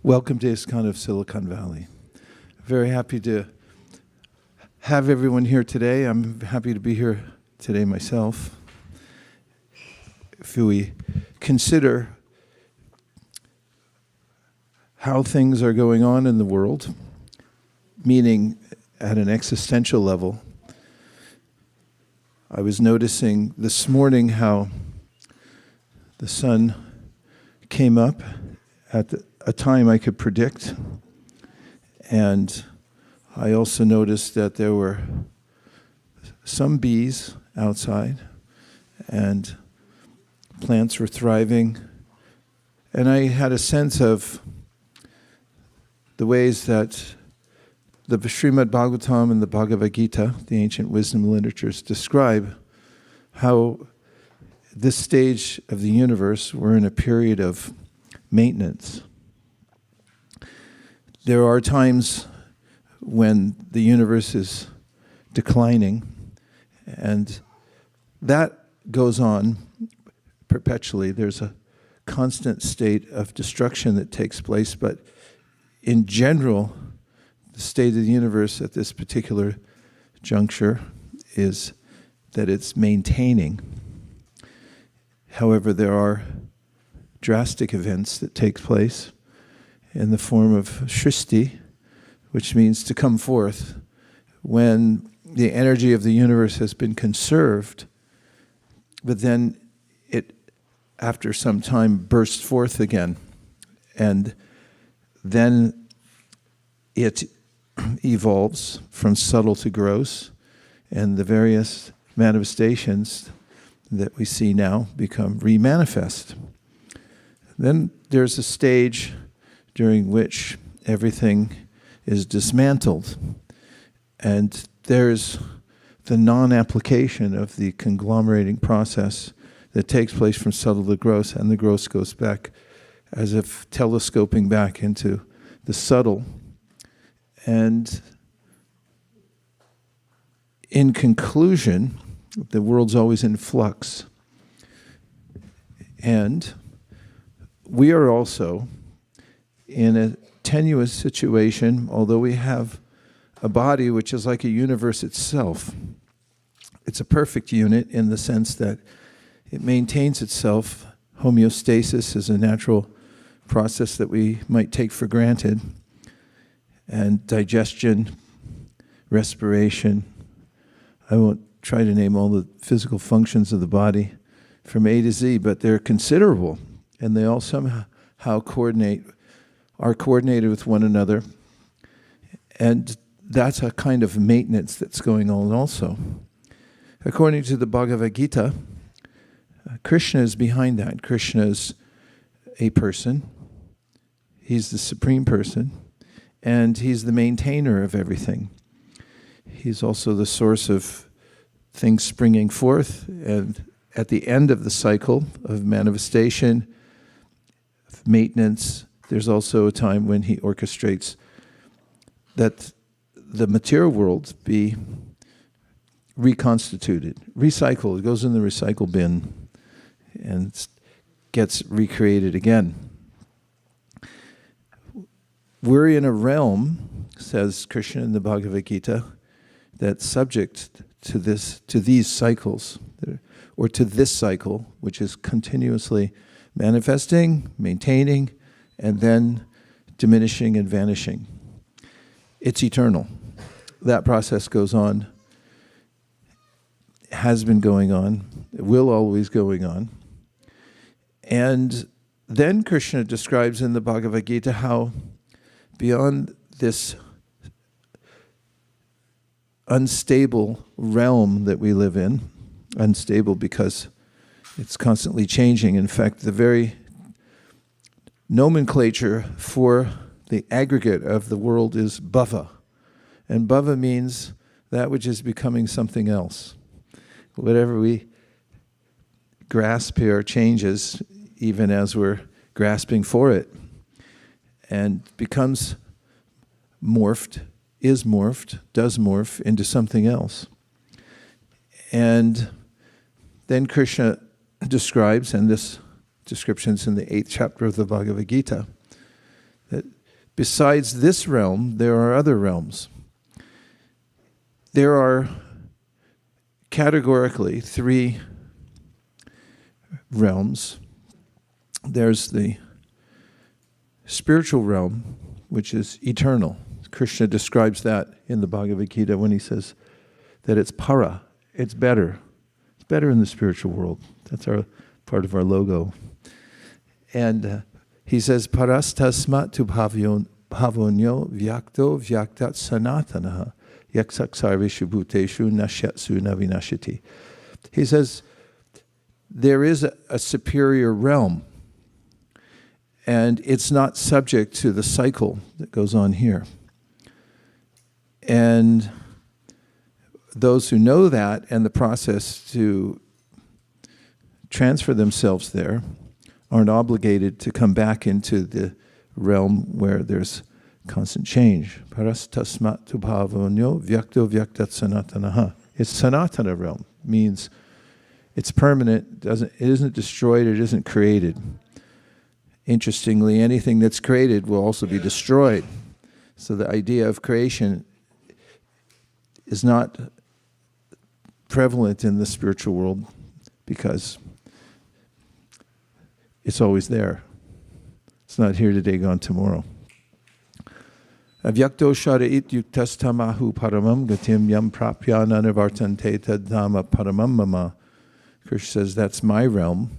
Welcome to ISKCON of Silicon Valley. Very happy to have everyone here today. I'm happy to be here today myself. If we consider how things are going on in the world, meaning at an existential level, I was noticing this morning how the sun came up at a time I could predict, and I also noticed that there were some bees outside and plants were thriving, and I had a sense of the ways that the Srimad Bhagavatam and the Bhagavad Gita, the ancient wisdom literatures, describe how this stage of the universe, we're in a period of maintenance. There are times when the universe is declining, and that goes on perpetually. There's a constant state of destruction that takes place, but in general, the state of the universe at this particular juncture is that it's maintaining. However, there are drastic events that take place in the form of Shristi, which means to come forth, when the energy of the universe has been conserved, but then it, after some time, bursts forth again. And then it evolves from subtle to gross, and the various manifestations that we see now become remanifest. Then there's a stage during which everything is dismantled, and there's the non-application of the conglomerating process that takes place from subtle to gross, and the gross goes back as if telescoping back into the subtle. And in conclusion, the world's always in flux. And we are also in a tenuous situation, although we have a body which is like a universe itself. It's a perfect unit in the sense that it maintains itself. Homeostasis is a natural process that we might take for granted. And digestion, respiration. I won't try to name all the physical functions of the body from A to Z, but they're considerable, and they all somehow are coordinated with one another. And that's a kind of maintenance that's going on also. According to the Bhagavad Gita, Krishna is behind that. Krishna is a person. He's the supreme person, and he's the maintainer of everything. He's also the source of things springing forth, and at the end of the cycle of manifestation, of maintenance, there's also a time when he orchestrates that the material world be reconstituted, recycled. It goes in the recycle bin and gets recreated again. We're in a realm, says Krishna in the Bhagavad Gita, that's subject to these cycles, or to this cycle, which is continuously manifesting, maintaining, and then diminishing and vanishing. It's eternal. That process goes on, has been going on, it will always going on. And then Krishna describes in the Bhagavad Gita how beyond this unstable realm that we live in, unstable because it's constantly changing. In fact, the very nomenclature for the aggregate of the world is bhava. And bhava means that which is becoming something else. Whatever we grasp here changes even as we're grasping for it, and becomes morphed, is morphed, does morph into something else. And then Krishna describes, and this description's in the 8th chapter of the Bhagavad Gita, that besides this realm, there are other realms. There are categorically 3 realms. There's the spiritual realm, which is eternal. Krishna describes that in the Bhagavad Gita when he says that it's para, it's better. It's better in the spiritual world. That's our part of our logo. And he says, parastasmat tu bhavonyo vyakto vyaktat sanatanaha yaksak sarveshu bhuteshu nashyatsu navinashiti. He says, there is a superior realm, and it's not subject to the cycle that goes on here. And those who know that and the process to transfer themselves there aren't obligated to come back into the realm where there's constant change. Parastasmat tu bhavonyo vyakto vyaktat sanatanaha. It's sanatana realm, means it's permanent, it isn't destroyed, it isn't created. Interestingly, anything that's created will also be destroyed. So the idea of creation is not prevalent in the spiritual world because it's always there. It's not here today, gone tomorrow. Avyakto shara ityuktas tamahu paramam gatim yam prapya nanavartante tadhama paramam mama. Krishna says, that's my realm,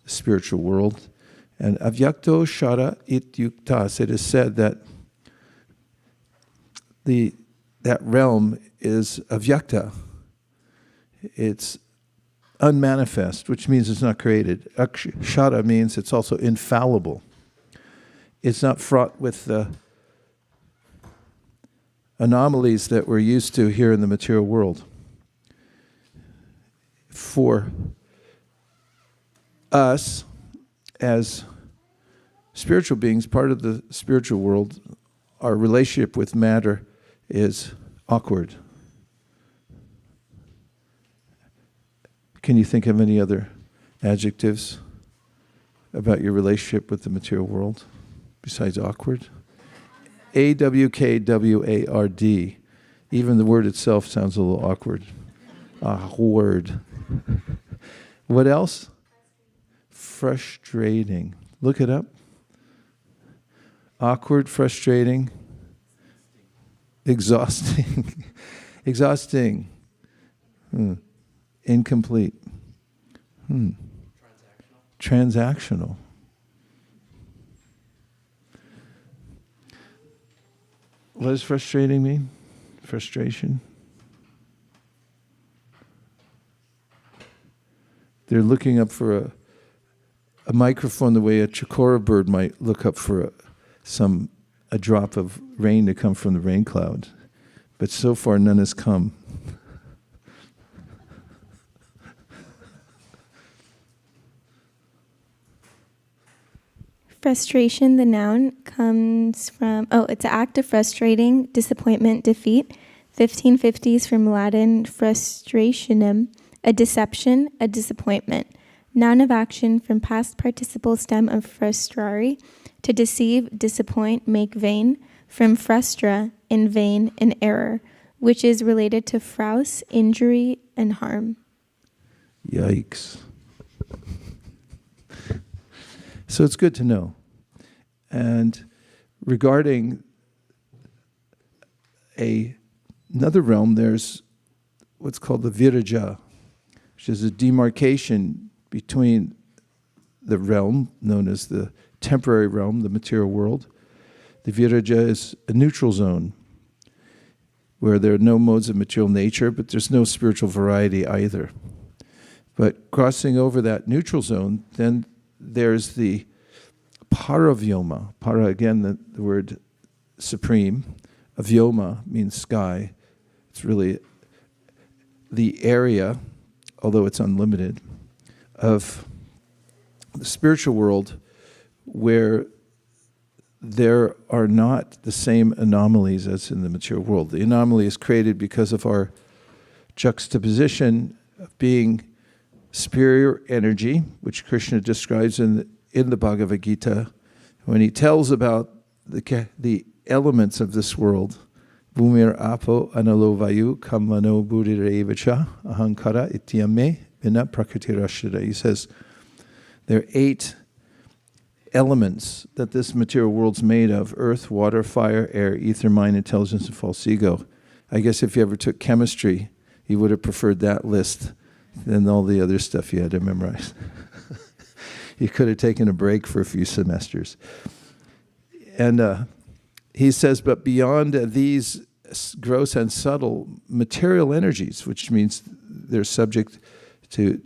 the spiritual world. And avyakto shara ityuktas, it is said that that realm is avyakta. It's unmanifest, which means it's not created. Akshara means it's also infallible. It's not fraught with the anomalies that we're used to here in the material world. For us, as spiritual beings, part of the spiritual world, our relationship with matter is awkward. Can you think of any other adjectives about your relationship with the material world besides awkward? AWKWARD. Even the word itself sounds a little awkward. Awkward. What else? Frustrating. Look it up. Awkward, frustrating, exhausting. Exhausting. Incomplete. Transactional. What does frustrating mean? Frustration. They're looking up for a microphone the way a chikora bird might look up for a drop of rain to come from the rain cloud. But so far none has come. Frustration, the noun, comes from, it's an act of frustrating, disappointment, defeat. 1550s from Latin frustrationem, a deception, a disappointment. Noun of action from past participle stem of frustrare, to deceive, disappoint, make vain. From frustra, in vain, in error, which is related to frus, injury, and harm. Yikes. So it's good to know. And regarding another realm, there's what's called the viraja, which is a demarcation between the realm known as the temporary realm, the material world. The viraja is a neutral zone where there are no modes of material nature, but there's no spiritual variety either. But crossing over that neutral zone, then there's the paravyoma. Para, again, the word supreme. Avyoma means sky. It's really the area, although it's unlimited, of the spiritual world where there are not the same anomalies as in the material world. The anomaly is created because of our juxtaposition of being superior energy, which Krishna describes in the Bhagavad Gita, when he tells about the elements of this world. Bhumir apo analo vayu kamano buddhirevacha ahankara ityame vina prakritirashira. He says there are 8 elements that this material world's made of: earth, water, fire, air, ether, mind, intelligence, and false ego. I guess if you ever took chemistry, you would have preferred that list than all the other stuff you had to memorize. You could have taken a break for a few semesters. And he says, but beyond these gross and subtle material energies, which means they're subject to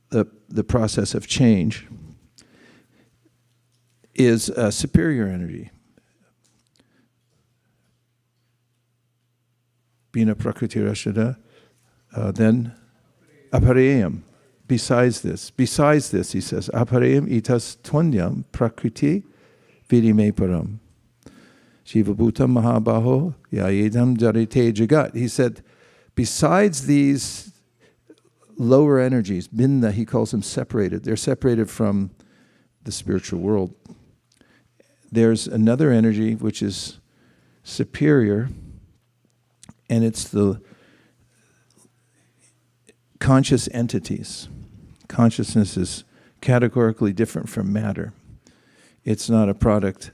the process of change, is a superior energy. Bina prakriti rashada, then apareyam. Besides this, he says, apareyam itas tvanyam prakriti vidime param. Shivabhutam mahabaho yayedam jarite jagat. He said, besides these lower energies, binda, he calls them separated. They're separated from the spiritual world. There's another energy which is superior, and it's the conscious entities. Consciousness is categorically different from matter. It's not a product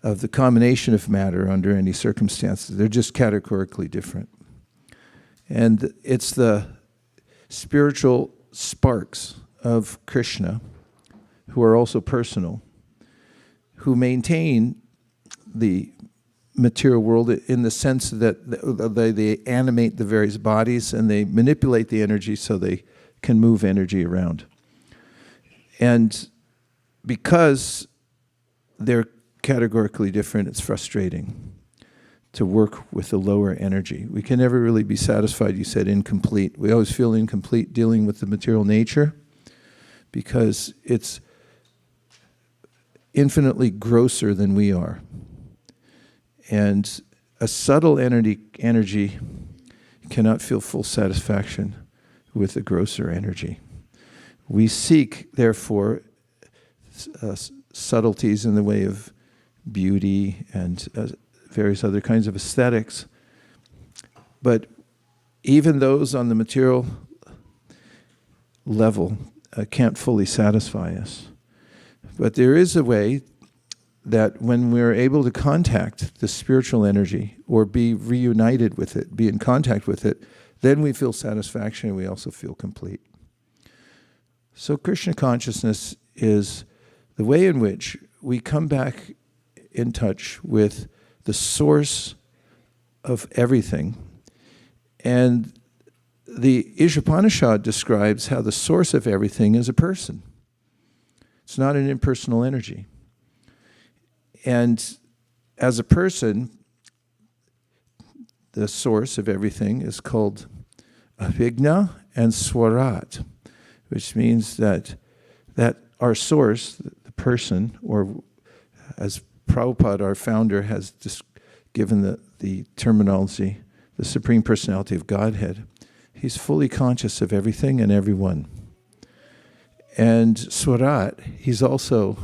of the combination of matter under any circumstances. They're just categorically different. And it's the spiritual sparks of Krishna, who are also personal, who maintain the material world in the sense that they animate the various bodies and they manipulate the energy so they can move energy around. And because they're categorically different, it's frustrating to work with the lower energy. We can never really be satisfied, you said, incomplete. We always feel incomplete dealing with the material nature because it's infinitely grosser than we are. And a subtle energy cannot feel full satisfaction with the grosser energy. We seek, therefore, subtleties in the way of beauty and various other kinds of aesthetics. But even those on the material level can't fully satisfy us. But there is a way that when we're able to contact the spiritual energy or be reunited with it, be in contact with it, then we feel satisfaction and we also feel complete. So Krishna consciousness is the way in which we come back in touch with the source of everything. And the Ishopanishad describes how the source of everything is a person. It's not an impersonal energy. And as a person, the source of everything is called Avigna and Swarat, which means that our source, the person, or as Prabhupada, our founder, has given the terminology, the Supreme Personality of Godhead, he's fully conscious of everything and everyone. And Swarat, he's also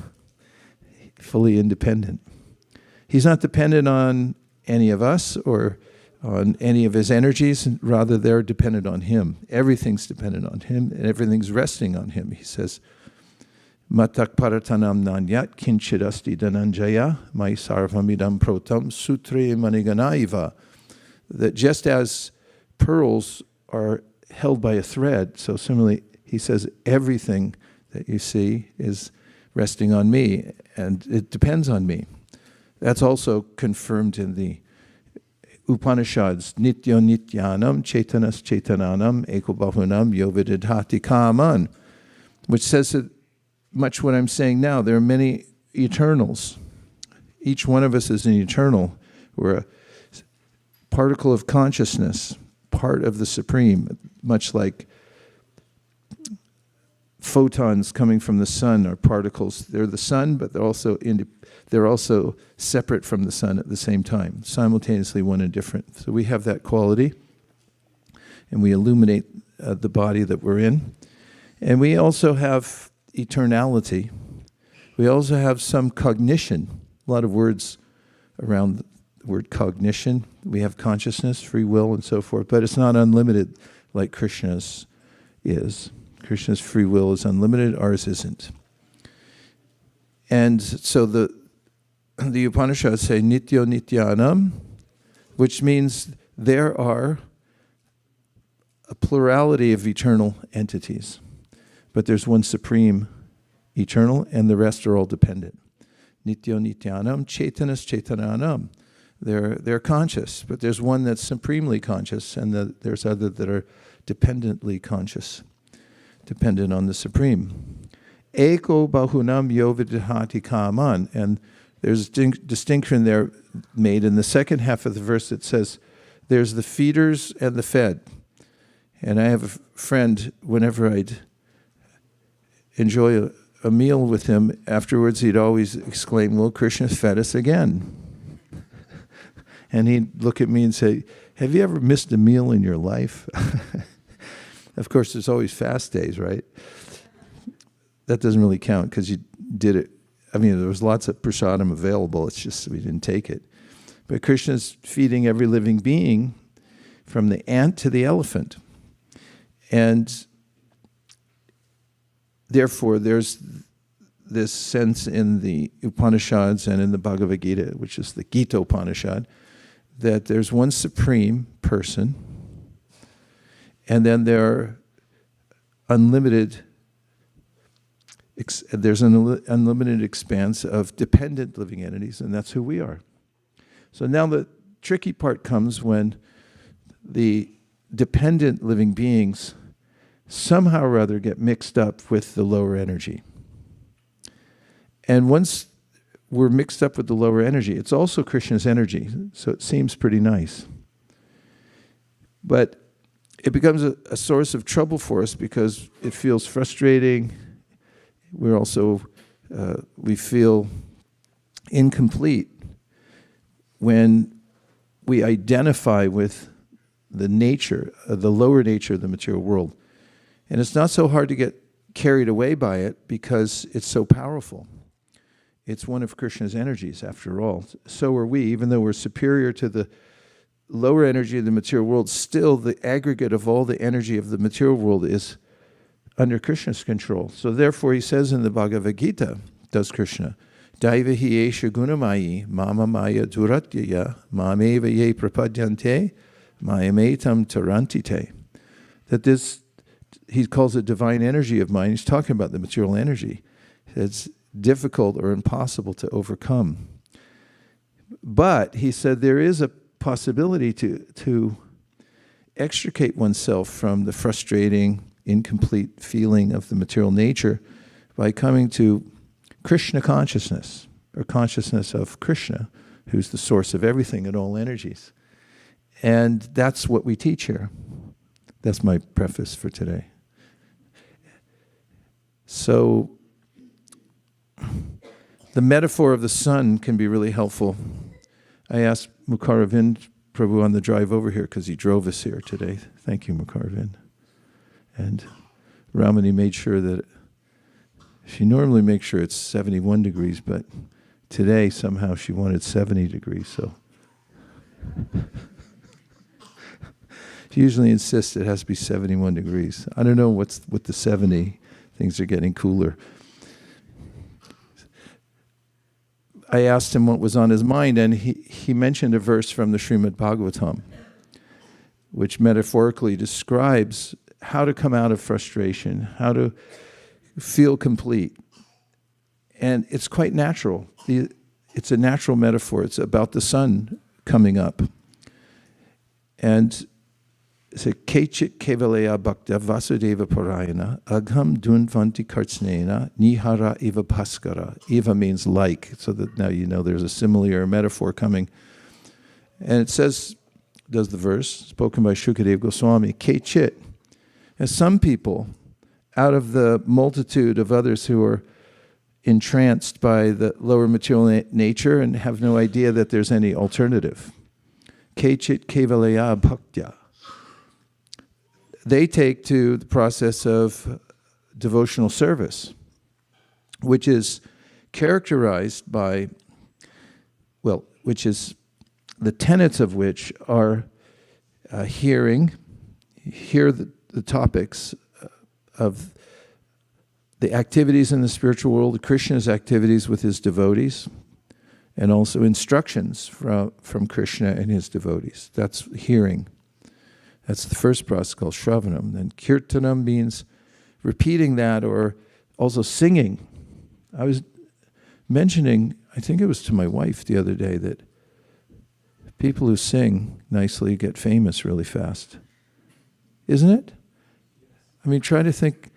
fully independent. He's not dependent on any of us or on any of his energies, rather they're dependent on him. Everything's dependent on him, and everything's resting on him. He says, Matak paratanam nanyat kinchidasti dhananjaya mai sarvamidam protam sutre maniganaiva. That just as pearls are held by a thread, so similarly, he says, everything that you see is resting on me, and it depends on me. That's also confirmed in the Upanishads, Nityo Nityanam, Chaitanas Chaitananam, Eko Bahunam, Yovididhati Kaman, which says that much what I'm saying now, there are many eternals. Each one of us is an eternal. We're a particle of consciousness, part of the Supreme, much like photons coming from the sun are particles. They're the sun, but they're also separate from the sun at the same time, simultaneously one and different. So we have that quality, and we illuminate the body that we're in. And we also have eternality. We also have some cognition. a lot of words around the word cognition. We have consciousness, free will, and so forth, but it's not unlimited like Krishna's is. Krishna's free will is unlimited, ours isn't. And so the Upanishads say nityo nityanam, which means there are a plurality of eternal entities, but there's one supreme eternal, and the rest are all dependent. Nityo nityanam, chaitanas chaitananam. They're conscious, but there's one that's supremely conscious, and there's other that are dependently conscious, dependent on the supreme. Eko bahunam yo vidhati kaman, and there's distinction there made in the second half of the verse that says there's the feeders and the fed. And I have a friend, whenever I'd enjoy a meal with him, afterwards he'd always exclaim, well, Krishna fed us again. And he'd look at me and say, have you ever missed a meal in your life? Of course, there's always fast days, right? That doesn't really count because you did it. I mean, there was lots of prasadam available. It's just we didn't take it. But Krishna's feeding every living being from the ant to the elephant. And therefore, there's this sense in the Upanishads and in the Bhagavad Gita, which is the Gita Upanishad, that there's one supreme person, and then there are unlimited there's an unlimited expanse of dependent living entities, and that's who we are. So now the tricky part comes when the dependent living beings somehow or other get mixed up with the lower energy. And once we're mixed up with the lower energy, it's also Krishna's energy, so it seems pretty nice. But it becomes a source of trouble for us because it feels frustrating. We're also, we feel incomplete when we identify with the nature, the lower nature of the material world. And it's not so hard to get carried away by it because it's so powerful. It's one of Krishna's energies, after all. So are we, even though we're superior to the lower energy of the material world, still the aggregate of all the energy of the material world is under Krishna's control. So therefore he says in the Bhagavad Gita, does Krishna, Daiva hi esha gunamayi mama maya duratyaya mameva ye prapadyante mayametam tarantite. That this, he calls it divine energy of mine. He's talking about the material energy. It's difficult or impossible to overcome. But he said there is a possibility to extricate oneself from the frustrating, incomplete feeling of the material nature by coming to Krishna consciousness, or consciousness of Krishna, who's the source of everything and all energies. And that's what we teach here. That's my preface for today. So the metaphor of the sun can be really helpful. I asked Mukaravind Prabhu on the drive over here, because he drove us here today. Thank you, Mukaravind. And Ramani made sure that she normally makes sure it's 71 degrees, but today somehow she wanted 70 degrees, so she usually insists it has to be 71 degrees. I don't know what's with the 70. Things are getting cooler. I asked him what was on his mind, and he mentioned a verse from the Srimad Bhagavatam, which metaphorically describes how to come out of frustration, how to feel complete. And it's quite natural. It's a natural metaphor. It's about the sun coming up. And it's a Kechit Kevalaya Bhakta Vasudeva Parayana Agham Dunvanti Kartsnena Nihara Eva Paskara. Eva means like, so that now you know there's a simile or a metaphor coming. And it says, does the verse, spoken by Shukadeva Goswami, Kechit. And some people, out of the multitude of others who are entranced by the lower material nature and have no idea that there's any alternative. Kechit kevalaya bhaktya. They take to the process of devotional service, which is characterized by which is the tenets of which are hear the topics of the activities in the spiritual world, Krishna's activities with his devotees, and also instructions from Krishna and his devotees. That's hearing. That's the first process called Shravanam. Then Kirtanam means repeating that, or also singing. I was mentioning, I think it was to my wife the other day, that people who sing nicely get famous really fast. Isn't it? I mean, try to think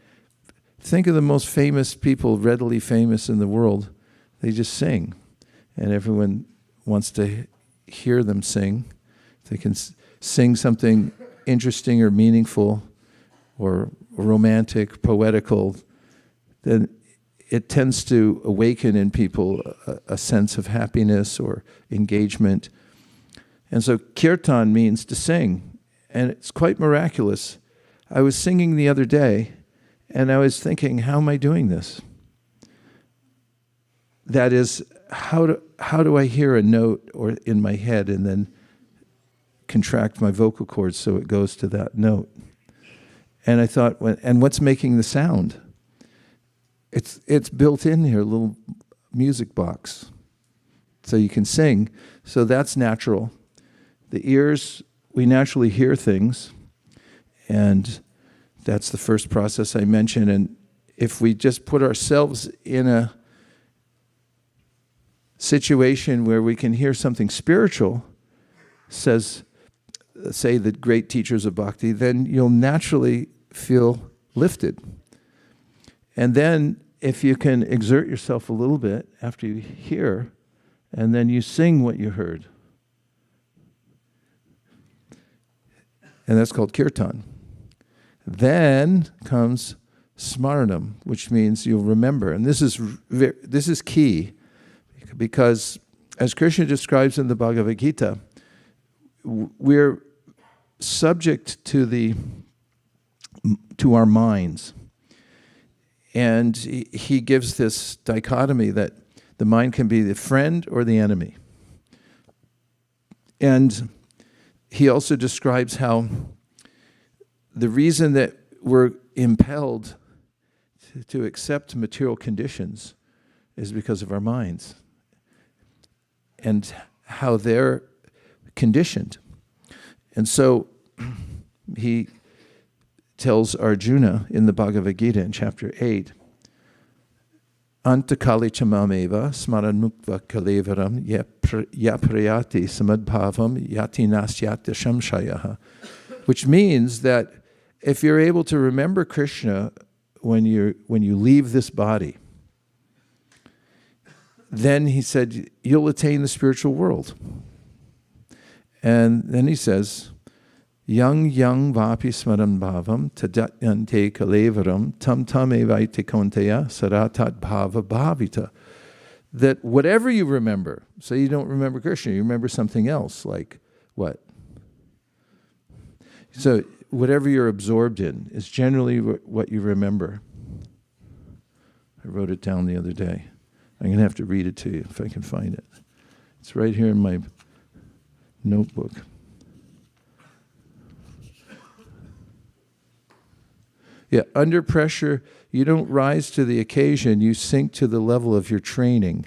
of the most famous people, readily famous in the world. They just sing. And everyone wants to hear them sing. If they can sing something interesting or meaningful or romantic, poetical, then it tends to awaken in people a sense of happiness or engagement. And so kirtan means to sing. And it's quite miraculous. I was singing the other day, and I was thinking, how am I doing this? That is, how do I hear a note or in my head and then contract my vocal cords so it goes to that note? And I thought, and what's making the sound? It's built in here, a little music box. So you can sing. So that's natural. The ears, we naturally hear things. And that's the first process I mentioned. And if we just put ourselves in a situation where we can hear something spiritual, say the great teachers of bhakti, then you'll naturally feel lifted. And then if you can exert yourself a little bit after you hear, and then you sing what you heard. And that's called kirtan. Then comes smaranam, which means you'll remember. And this is key, because as Krishna describes in the Bhagavad Gita, we're subject to our minds. And he gives this dichotomy that the mind can be the friend or the enemy. And he also describes how the reason that we're impelled to accept material conditions is because of our minds and how they're conditioned. And so he tells Arjuna in the Bhagavad Gita in chapter 8, Antakali chamameva smaranukva kalevaram yaprayati samadbhavam yati nasyata shamshayaha, which means that if you're able to remember Krishna when you leave this body, then he said you'll attain the spiritual world. And then he says, Yang vapi smaran bhavam tadatyante kalevaram tam evaite konteya saratat bhava bhavita. That whatever you remember, so you don't remember Krishna, you remember something else, like what? So whatever you're absorbed in is generally what you remember. I wrote it down the other day. I'm going to have to read it to you if I can find it. It's right here in my notebook. Yeah, under pressure, you don't rise to the occasion, you sink to the level of your training.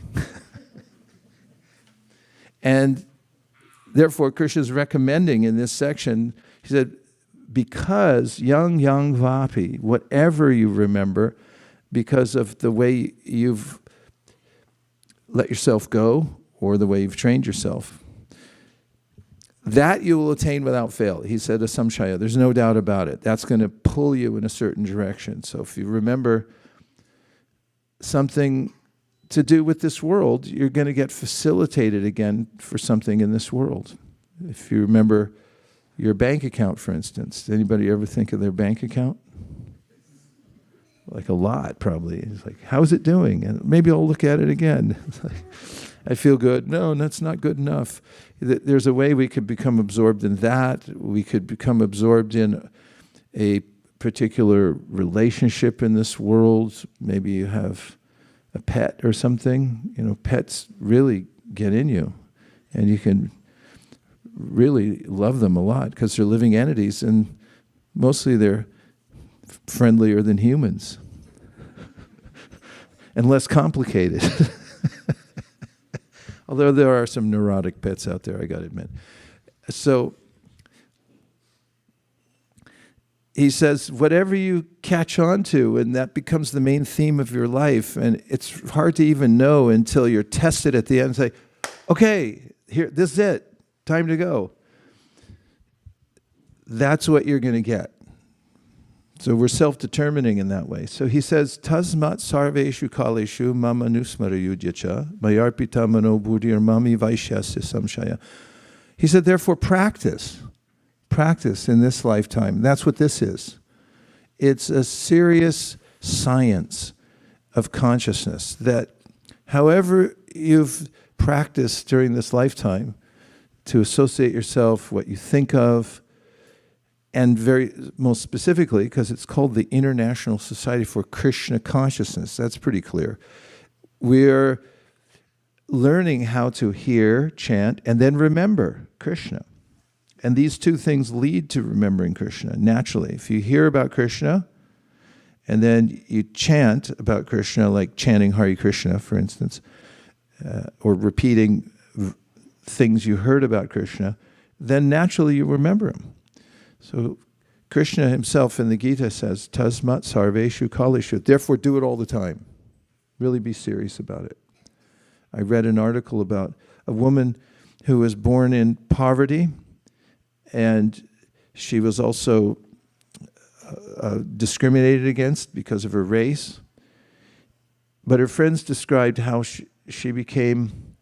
And therefore, Krishna's recommending in this section, he said, because yang vapi, whatever you remember, because of the way you've let yourself go or the way you've trained yourself, that you will attain without fail. He said a samshaya, there's no doubt about it. That's going to pull you in a certain direction. So if you remember something to do with this world, you're going to get facilitated again for something in this world. If you remember your bank account, for instance, did anybody ever think of their bank account? Like a lot, probably. It's like, how's it doing? And maybe I'll look at it again. I feel good. No, that's not good enough. There's a way we could become absorbed in that. We could become absorbed in a particular relationship in this world. Maybe you have a pet or something. You know, pets really get in you. And you can really love them a lot because they're living entities, and mostly they're friendlier than humans and less complicated. Although there are some neurotic pets out there, I got to admit. So he says, whatever you catch on to, and that becomes the main theme of your life, and it's hard to even know until you're tested at the end and say, okay, here, this is it, time to go. That's what you're going to get. So we're self-determining in that way. So he says, Tasmat sarveshu kaleshu mama nusmara yudyacha mayarpita mano buddhir mami vaishyasya samshaya. He said, therefore practice in this lifetime. That's what this is. It's a serious science of consciousness that however you've practiced during this lifetime to associate yourself, what you think of, and very most specifically, because it's called the International Society for Krishna Consciousness. That's pretty clear. We're learning how to hear, chant, and then remember Krishna. And these two things lead to remembering Krishna naturally. If you hear about Krishna, and then you chant about Krishna, like chanting Hare Krishna, for instance, or repeating things you heard about Krishna, then naturally you remember him. So Krishna himself in the Gita says, Tasmat sarveshu kaleshu. Therefore do it all the time. Really be serious about it. I read an article about a woman who was born in poverty, and she was also discriminated against because of her race. But her friends described how she became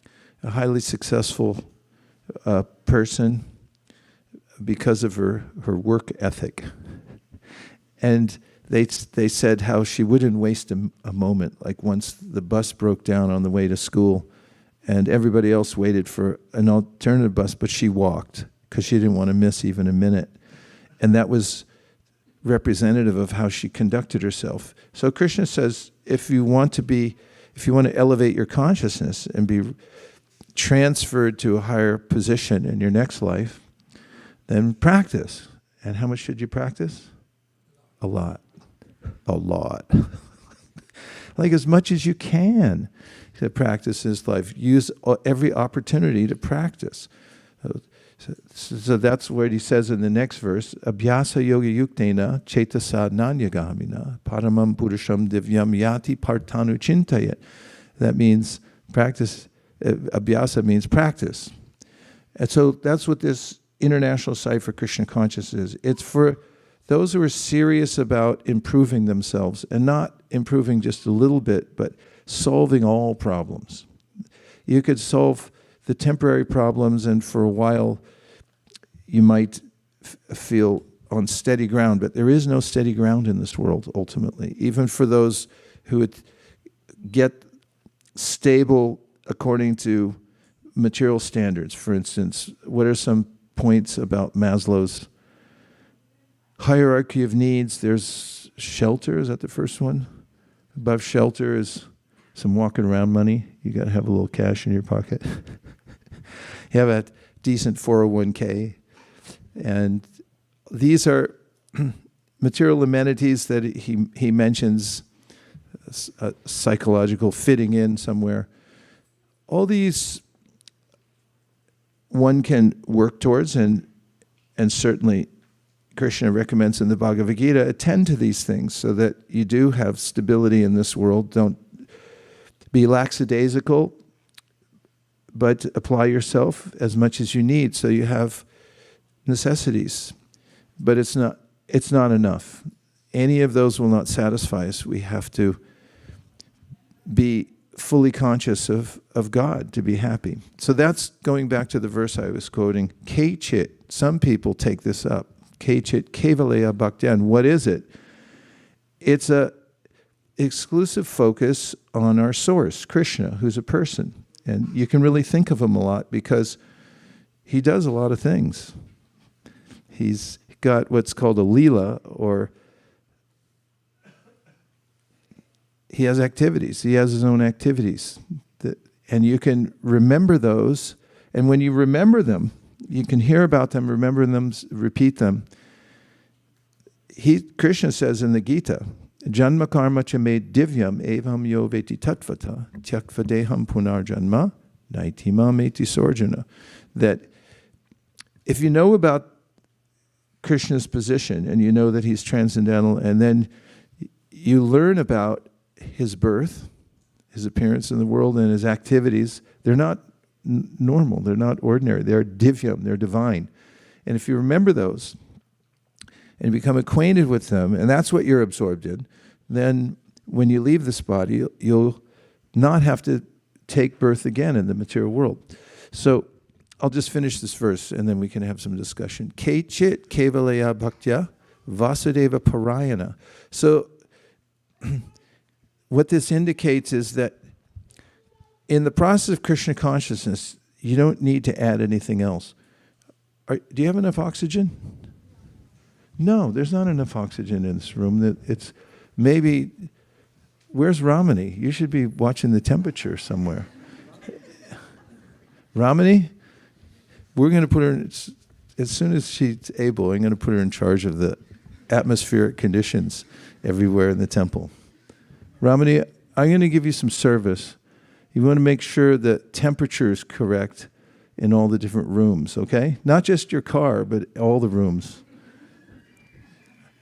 a highly successful person because of her work ethic. And they said how she wouldn't waste a moment. Like once the bus broke down on the way to school and everybody else waited for an alternative bus, but she walked because she didn't want to miss even a minute. And that was representative of how she conducted herself. So Krishna says, if you want to elevate your consciousness and be transferred to a higher position in your next life, then practice. And how much should you practice? A lot. A lot. Like as much as you can to practice this life. Use every opportunity to practice. So that's what he says in the next verse. Abhyasa yoga yuktena cetasa nanyagamina paramam purusham divyam yati partanu chintayat. That means practice. Abhyasa means practice. And so that's what this International Society for Krishna Consciousness is. It's for those who are serious about improving themselves, and not improving just a little bit, but solving all problems. You could solve the temporary problems, and for a while you might feel on steady ground, but there is no steady ground in this world ultimately. Even for those who would get stable according to material standards. For instance, what are some points about Maslow's hierarchy of needs? There's shelter, is that the first one? Above shelter is some walking around money. You got to have a little cash in your pocket. You have a decent 401k. And these are material amenities that he mentions, psychological fitting in somewhere. All these one can work towards, and certainly Krishna recommends in the Bhagavad Gita, attend to these things so that you do have stability in this world. Don't be lackadaisical, but apply yourself as much as you need so you have necessities. But it's not enough. Any of those will not satisfy us. We have to be fully conscious of God to be happy. So that's going back to the verse I was quoting. Kechit, some people take this up. Kechit kevalaya bhaktiyan. What is it? It's a exclusive focus on our source, Krishna, who's a person. And you can really think of him a lot because he does a lot of things. He's got what's called a lila, or he has activities. He has his own activities. And you can remember those And when you remember them, you can hear about them, remember them, repeat them. Krishna says in the Gita, Janma karma cha me divyam evam yo veti tatvata tyakva deham punarjanma naitima meti sorjana. That if you know about Krishna's position and you know that he's transcendental, and then you learn about his birth, his appearance in the world, and his activities, they're not normal, they're not ordinary, they're divyam, they're divine. And if you remember those, and become acquainted with them, and that's what you're absorbed in, then when you leave this body, you'll not have to take birth again in the material world. So I'll just finish this verse, and then we can have some discussion. Kechit kevalaya bhaktya vasudeva parayana. So what this indicates is that in the process of Krishna consciousness, you don't need to add anything else. Do you have enough oxygen? No, there's not enough oxygen in this room. It's maybe, where's Ramani? You should be watching the temperature somewhere. Ramani, we're going to put her, as soon as she's able, I'm going to put her in charge of the atmospheric conditions everywhere in the temple. Ramani, I'm going to give you some service. You want to make sure the temperature is correct in all the different rooms, okay? Not just your car, but all the rooms.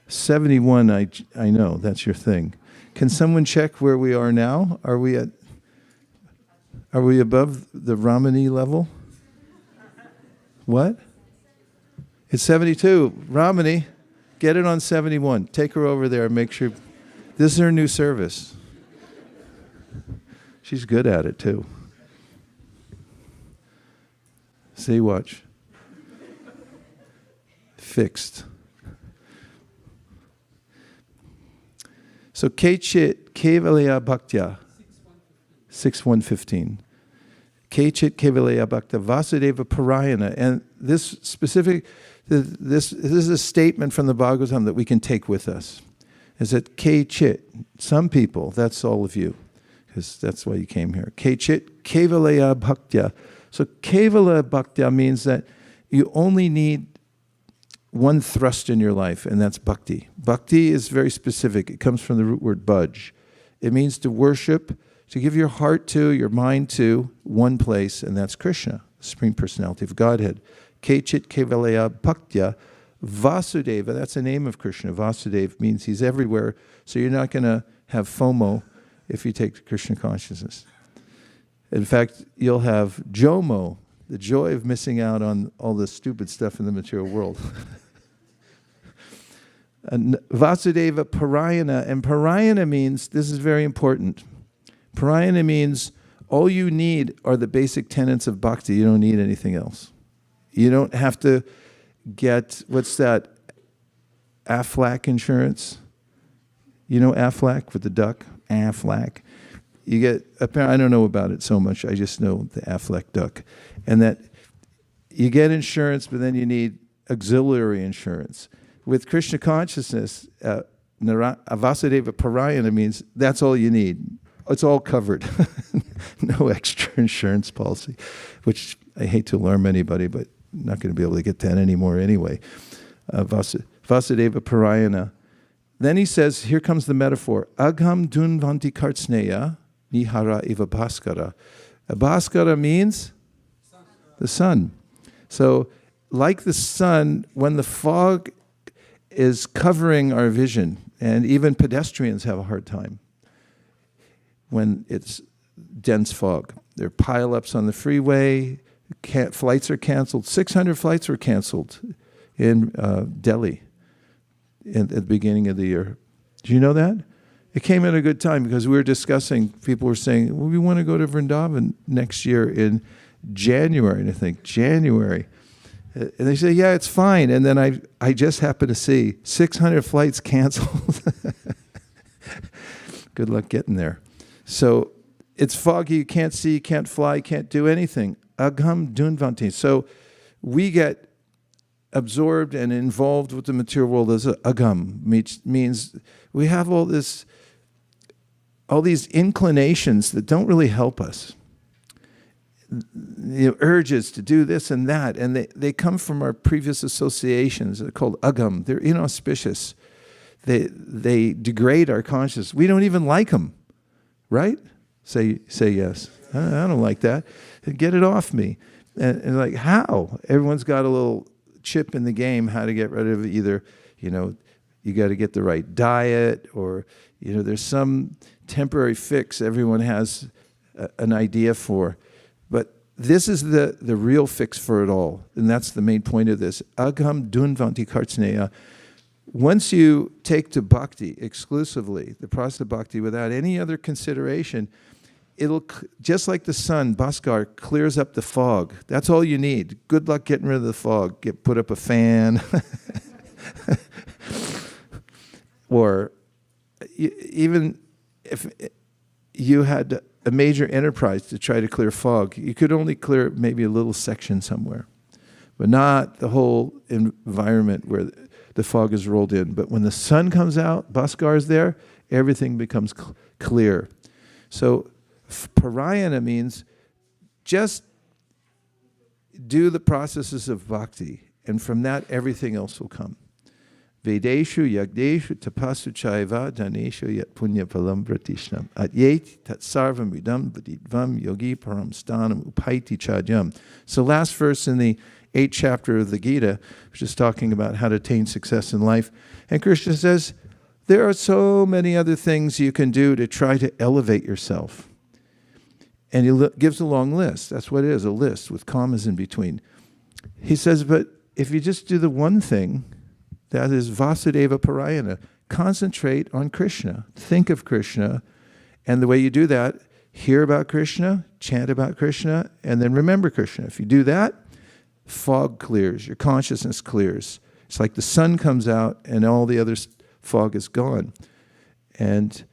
71, I know, that's your thing. Can someone check where we are now? Are we above the Ramani level? What? It's 72. Ramani, get it on 71. Take her over there and make sure. This is her new service. She's good at it too. See, watch. Fixed. So Kechit Kevalaya Bhaktya 6.1.15. Kechit Kevalaya Bhaktya Vasudeva Parayana. And this specific, this is a statement from the Bhagavatam that we can take with us. Is that Kechit, some people, that's all of you, because that's why you came here. Kechit Kevalaya Bhaktya. So Kevala Bhaktya means that you only need one thrust in your life, and that's bhakti. Bhakti is very specific. It comes from the root word bhaj. It means to worship, to give your heart to, your mind to, one place, and that's Krishna, the Supreme Personality of Godhead. Kechit Kevalaya Bhaktya Vasudeva, that's the name of Krishna. Vasudeva means he's everywhere, so you're not going to have FOMO if you take Krishna consciousness. In fact, you'll have JOMO, the joy of missing out on all the stupid stuff in the material world. And Vasudeva Parayana, and Parayana means, this is very important, Parayana means all you need are the basic tenets of bhakti. You don't need anything else. You don't have to get, what's that, Aflac insurance? You know Aflac with the duck? Aflac. You get, I don't know about it so much, I just know the Aflac duck. And that you get insurance, but then you need auxiliary insurance. With Krishna consciousness, Vasudeva Parayana means that's all you need. It's all covered. No extra insurance policy, which I hate to alarm anybody, but I'm not going to be able to get that anymore anyway. Vasudeva Parayana. Then he says, here comes the metaphor. Agham dunvanti kartsneya nihara iva bhaskara. A bhaskara means the sun. So like the sun, when the fog is covering our vision, and even pedestrians have a hard time when it's dense fog. There are pile-ups on the freeway, flights are canceled. 600 flights were canceled in Delhi at the beginning of the year. Do you know that? It came at a good time because we were discussing, people were saying, well, we want to go to Vrindavan next year in January. And I think, January? And they say, yeah, it's fine. And then I just happened to see 600 flights canceled. Good luck getting there. So it's foggy, you can't see, you can't fly, you can't do anything. Agham dunvanti. So we get absorbed and involved with the material world as agham, means we have all these inclinations that don't really help us. urges to do this and that, and they come from our previous associations. They're called agam. They're inauspicious. They degrade our consciousness. We don't even like them, right? Say yes. I don't like that. Get it off me. And like, how? Everyone's got a little chip in the game how to get rid of either, you got to get the right diet, or, there's some temporary fix everyone has an idea for. But this is the real fix for it all. And that's the main point of this. Agam dunvanti kartsneya. Once you take to bhakti exclusively, the process of bhakti without any other consideration, it'll, just like the sun, Bhaskar clears up the fog. That's all you need. Good luck getting rid of the fog. Put up a fan. Or even if you had a major enterprise to try to clear fog, you could only clear maybe a little section somewhere, but not the whole environment where the fog is rolled in. But when the sun comes out, Bhaskar is there, everything becomes clear. So parayana means just do the processes of bhakti, and from that everything else will come. Vedeshu yagdeshu tapasu chaiva daneshu yat punya palam vratishnam atyeti tat sarvam vidam vadidvam yogi param stanam upaiti chadyam. So last verse in the 8th chapter of the Gita, which is talking about how to attain success in life. And Krishna says, there are so many other things you can do to try to elevate yourself. And he gives a long list. That's what it is, a list with commas in between. He says, but if you just do the one thing, that is Vasudeva Parayana. Concentrate on Krishna. Think of Krishna. And the way you do that, hear about Krishna, chant about Krishna, and then remember Krishna. If you do that, fog clears. Your consciousness clears. It's like the sun comes out and all the other fog is gone. And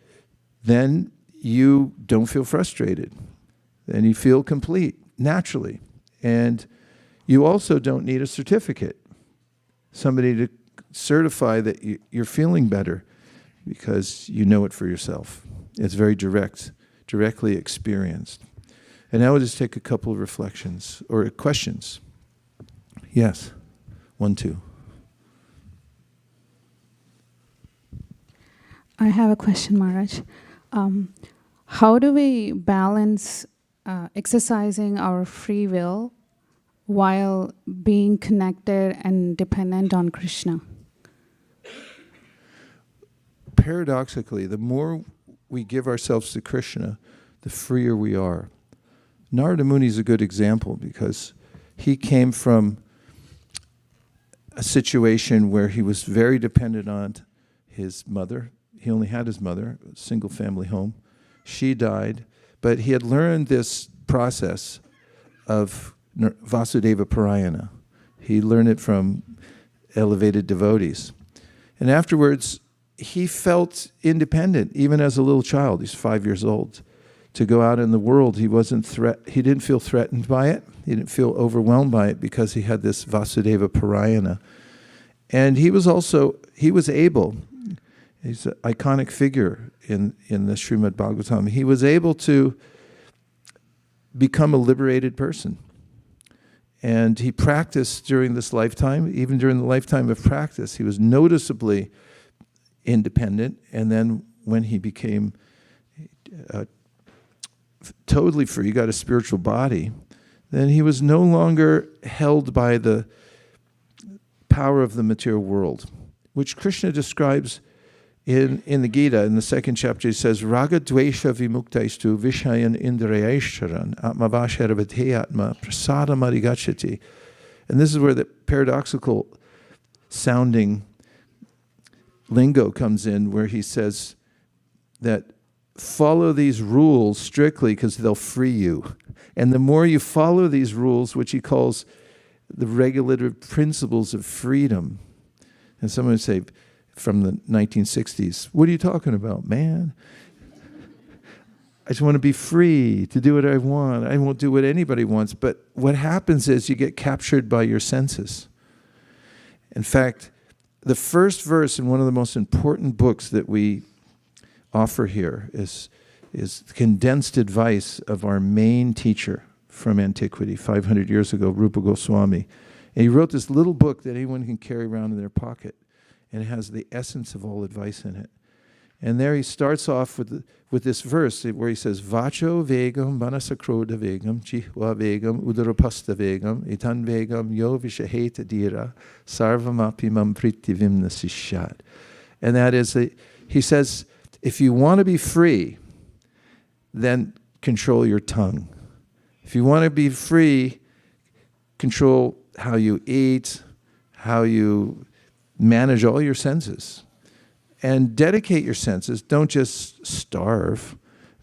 then you don't feel frustrated. Then you feel complete, naturally. And you also don't need a certificate. Somebody to certify that you're feeling better, because you know it for yourself. It's very directly experienced. And now we'll just take a couple of reflections or questions. Yes, 1, 2. I have a question, Maharaj. How do we balance exercising our free will while being connected and dependent on Krishna? Paradoxically, the more we give ourselves to Krishna, the freer we are. Narada Muni is a good example, because he came from a situation where he was very dependent on his mother. He only had his mother, a single family home. She died, but he had learned this process of Vasudeva Parayana. He learned it from elevated devotees. And afterwards, he felt independent, even as a little child. He's 5 years old. To go out in the world, he didn't feel threatened by it. He didn't feel overwhelmed by it, because he had this Vasudeva Parayana. And he was able, he's an iconic figure in the Srimad Bhagavatam, he was able to become a liberated person. And he practiced during this lifetime. Even during the lifetime of practice, he was noticeably independent. And then when he became totally free, he got a spiritual body, then he was no longer held by the power of the material world, which Krishna describes in the Gita. In the 2nd chapter, he says, Raga dvesha vimuktaistu vishayan indrayaisharan atmavasharabhate atma prasadam arigachati. And this is where the paradoxical sounding lingo comes in, where he says that follow these rules strictly because they'll free you. And the more you follow these rules, which he calls the regulative principles of freedom. And someone would say, from the 1960s, what are you talking about, man? I just want to be free to do what I want. I won't do what anybody wants. But what happens is you get captured by your senses. In fact, the first verse in one of the most important books that we offer here is condensed advice of our main teacher from antiquity, 500 years ago, Rupa Goswami. And he wrote this little book that anyone can carry around in their pocket. And it has the essence of all advice in it. And there he starts off with this verse where he says, Vacho vegam manasakroda vegam, jihva vegam udarapasta vegam, etan vegam yo vishaheta dira, sarvamapimam pritivimna sishat. And that is, he says, if you want to be free, then control your tongue. If you want to be free, control how you eat, how you manage all your senses. And dedicate your senses. Don't just starve,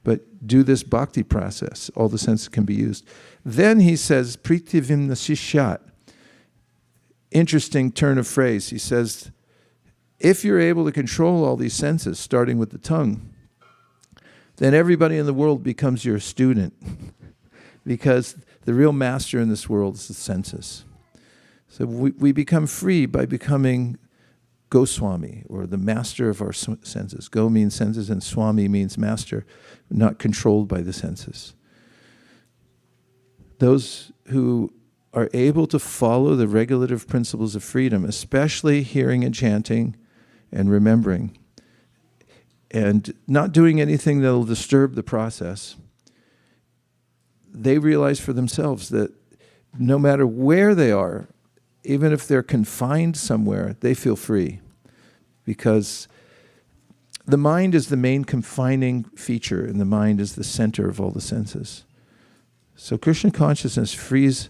but do this bhakti process. All the senses can be used. Then he says, pritivimna sishat. Interesting turn of phrase. He says, if you're able to control all these senses, starting with the tongue, then everybody in the world becomes your student. Because the real master in this world is the senses. So we become free by becoming Goswami, or the master of our senses. Go means senses, and Swami means master, not controlled by the senses. Those who are able to follow the regulative principles of freedom, especially hearing and chanting and remembering, and not doing anything that will disturb the process, they realize for themselves that no matter where they are, even if they're confined somewhere, they feel free. Because the mind is the main confining feature, and the mind is the center of all the senses. So Krishna consciousness frees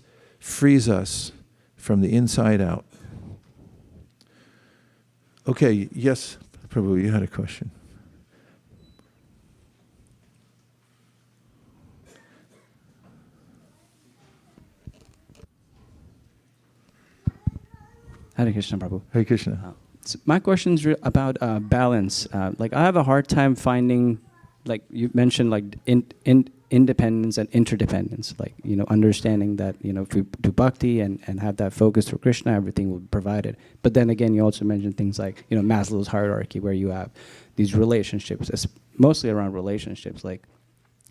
us from the inside out. Okay, yes, Prabhu, you had a question. Hare Krishna, Prabhu. Hare Krishna. So my question is about balance. Like I have a hard time finding, like you mentioned, like independence and interdependence. Like, you know, understanding that, you know, if we do bhakti and have that focus for Krishna, everything will be provided. But then again, you also mentioned things like, you know, Maslow's hierarchy, where you have these relationships, mostly around relationships, like,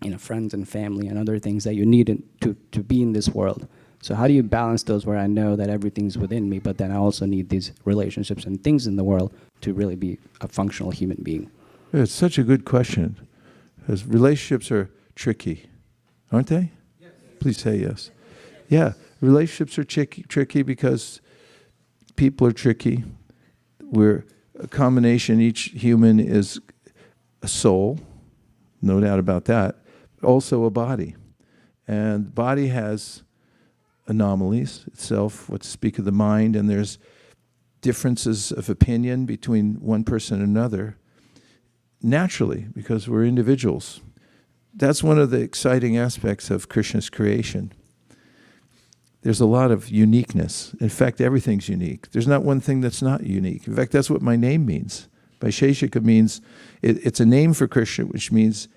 you know, friends and family and other things that you need to be in this world. So how do you balance those where I know that everything's within me, but then I also need these relationships and things in the world to really be a functional human being? It's such a good question. Because relationships are tricky, aren't they? Yes. Please say yes. Yeah, relationships are tricky because people are tricky. We're a combination. Each human is a soul, no doubt about that, but also a body. And the body has anomalies itself, what to speak of the mind, and there's differences of opinion between one person and another, naturally, because we're individuals. That's one of the exciting aspects of Krishna's creation. There's a lot of uniqueness. In fact, everything's unique. There's not one thing that's not unique. In fact, that's what my name means. Vaisesika means, it's a name for Krishna, which means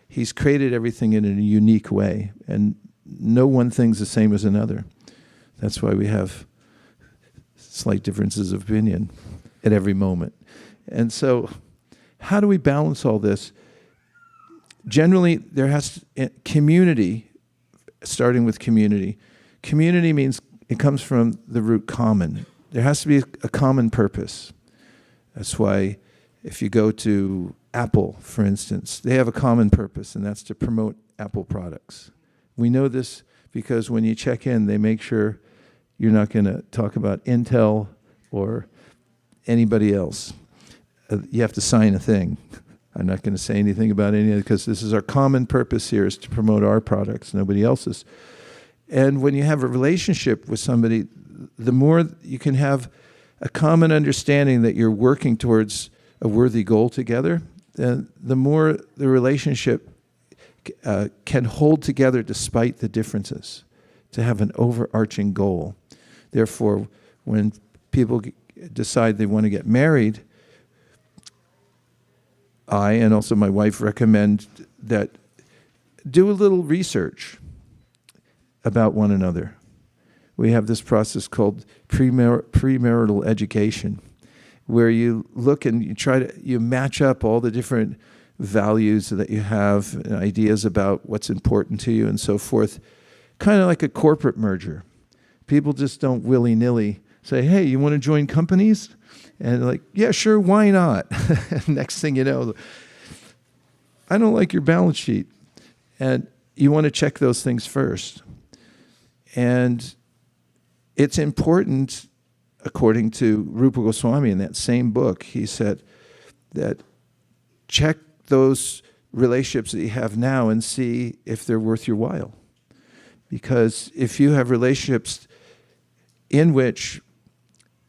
he's created everything in a unique way, and no one thing's the same as another. That's why we have slight differences of opinion at every moment. And so, how do we balance all this? Generally, there has community, starting with community. Community means, it comes from the root common. There has to be a common purpose. That's why if you go to Apple, for instance, they have a common purpose, and that's to promote Apple products. We know this because when you check in, they make sure you're not going to talk about Intel or anybody else. You have to sign a thing. I'm not going to say anything about any of it because this is our common purpose here, is to promote our products, nobody else's. And when you have a relationship with somebody, the more you can have a common understanding that you're working towards a worthy goal together, then the more the relationship can hold together despite the differences, to have an overarching goal. Therefore, when people decide they want to get married, I and also my wife recommend that do a little research about one another. We have this process called premarital education, where you look and you match up all the different values that you have and ideas about what's important to you and so forth. kind of like a corporate merger. People just don't willy-nilly say, hey, you want to join companies? And like, yeah, sure, why not? Next thing you know, I don't like your balance sheet. And you want to check those things first. And it's important, according to Rupa Goswami in that same book, he said that check those relationships that you have now and see if they're worth your while. Because if you have relationships in which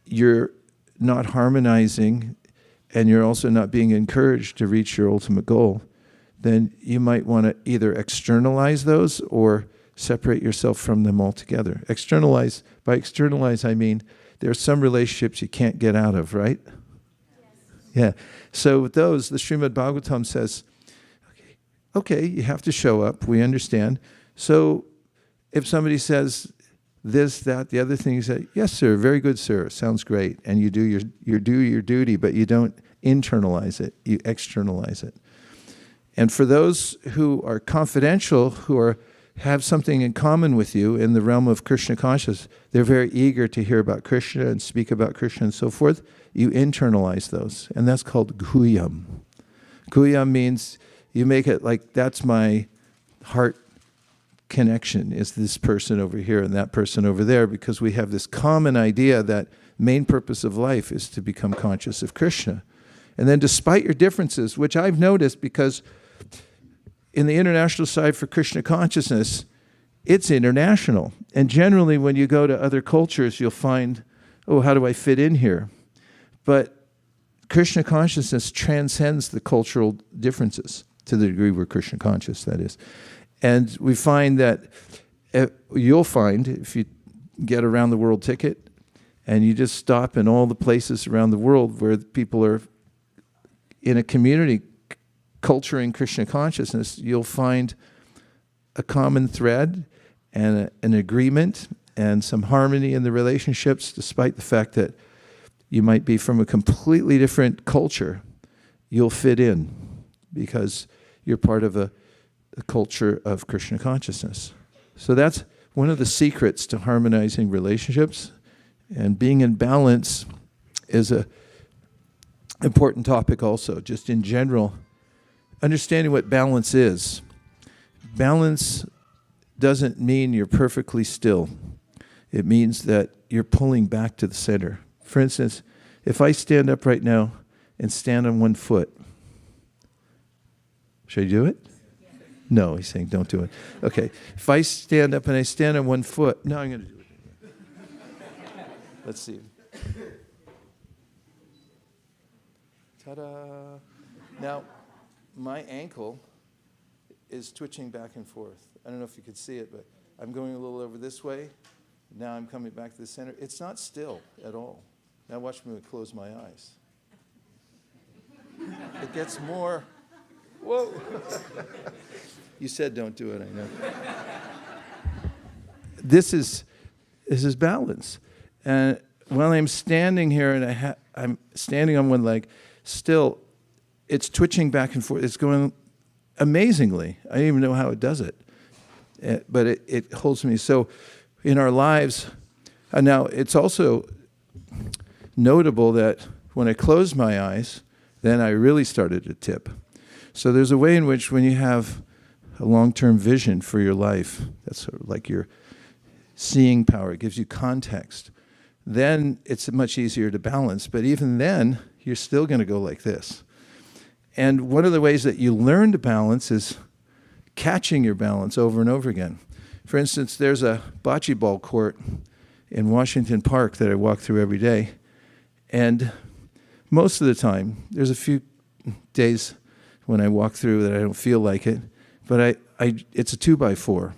you're not harmonizing and you're also not being encouraged to reach your ultimate goal, then you might want to either externalize those or separate yourself from them altogether. Externalize, by externalize I mean there are some relationships you can't get out of, right? Yes. Yeah. So with those, the Srimad Bhagavatam says, okay, you have to show up, we understand. So if somebody says this, that, the other thing, you say, yes, sir, very good, sir, sounds great. And you do your duty, but you don't internalize it, you externalize it. And for those who are confidential, who have something in common with you in the realm of Krishna consciousness, they're very eager to hear about Krishna and speak about Krishna and so forth. You internalize those, and that's called guyam. Guyam means you make it like, that's my heart connection, is this person over here and that person over there, because we have this common idea that main purpose of life is to become conscious of Krishna. And then despite your differences, which I've noticed because in the international side for Krishna consciousness, it's international. And generally when you go to other cultures, you'll find, oh, how do I fit in here? But Krishna consciousness transcends the cultural differences to the degree we're Krishna conscious, that is. And we find that you'll find, if you get a round the world ticket and you just stop in all the places around the world where people are in a community culturing Krishna consciousness, you'll find a common thread and an agreement and some harmony in the relationships, despite the fact that you might be from a completely different culture. You'll fit in because you're part of a culture of Krishna consciousness. So that's one of the secrets to harmonizing relationships, and being in balance is a important topic also, just in general. Understanding what balance is. Balance doesn't mean you're perfectly still. It means that you're pulling back to the center. For instance, if I stand up right now and stand on one foot, should I do it? No, he's saying don't do it. Okay, if I stand up and I stand on one foot, no, I'm going to do it. Let's see. Ta-da! Now, my ankle is twitching back and forth. I don't know if you could see it, but I'm going a little over this way. Now I'm coming back to the center. It's not still at all. Now watch me close my eyes. It gets more. Whoa! You said don't do it, I know. This is balance. And while I'm standing here and I'm standing on one leg, still it's twitching back and forth. It's going amazingly. I don't even know how it does it. But it holds me. So in our lives, now it's also notable that when I closed my eyes, then I really started to tip. So there's a way in which when you have a long-term vision for your life, that's sort of like your seeing power, it gives you context, then it's much easier to balance. But even then, you're still going to go like this. And one of the ways that you learn to balance is catching your balance over and over again. For instance, there's a bocce ball court in Washington Park that I walk through every day. And most of the time, there's a few days when I walk through that I don't feel like it, but it's a 2x4,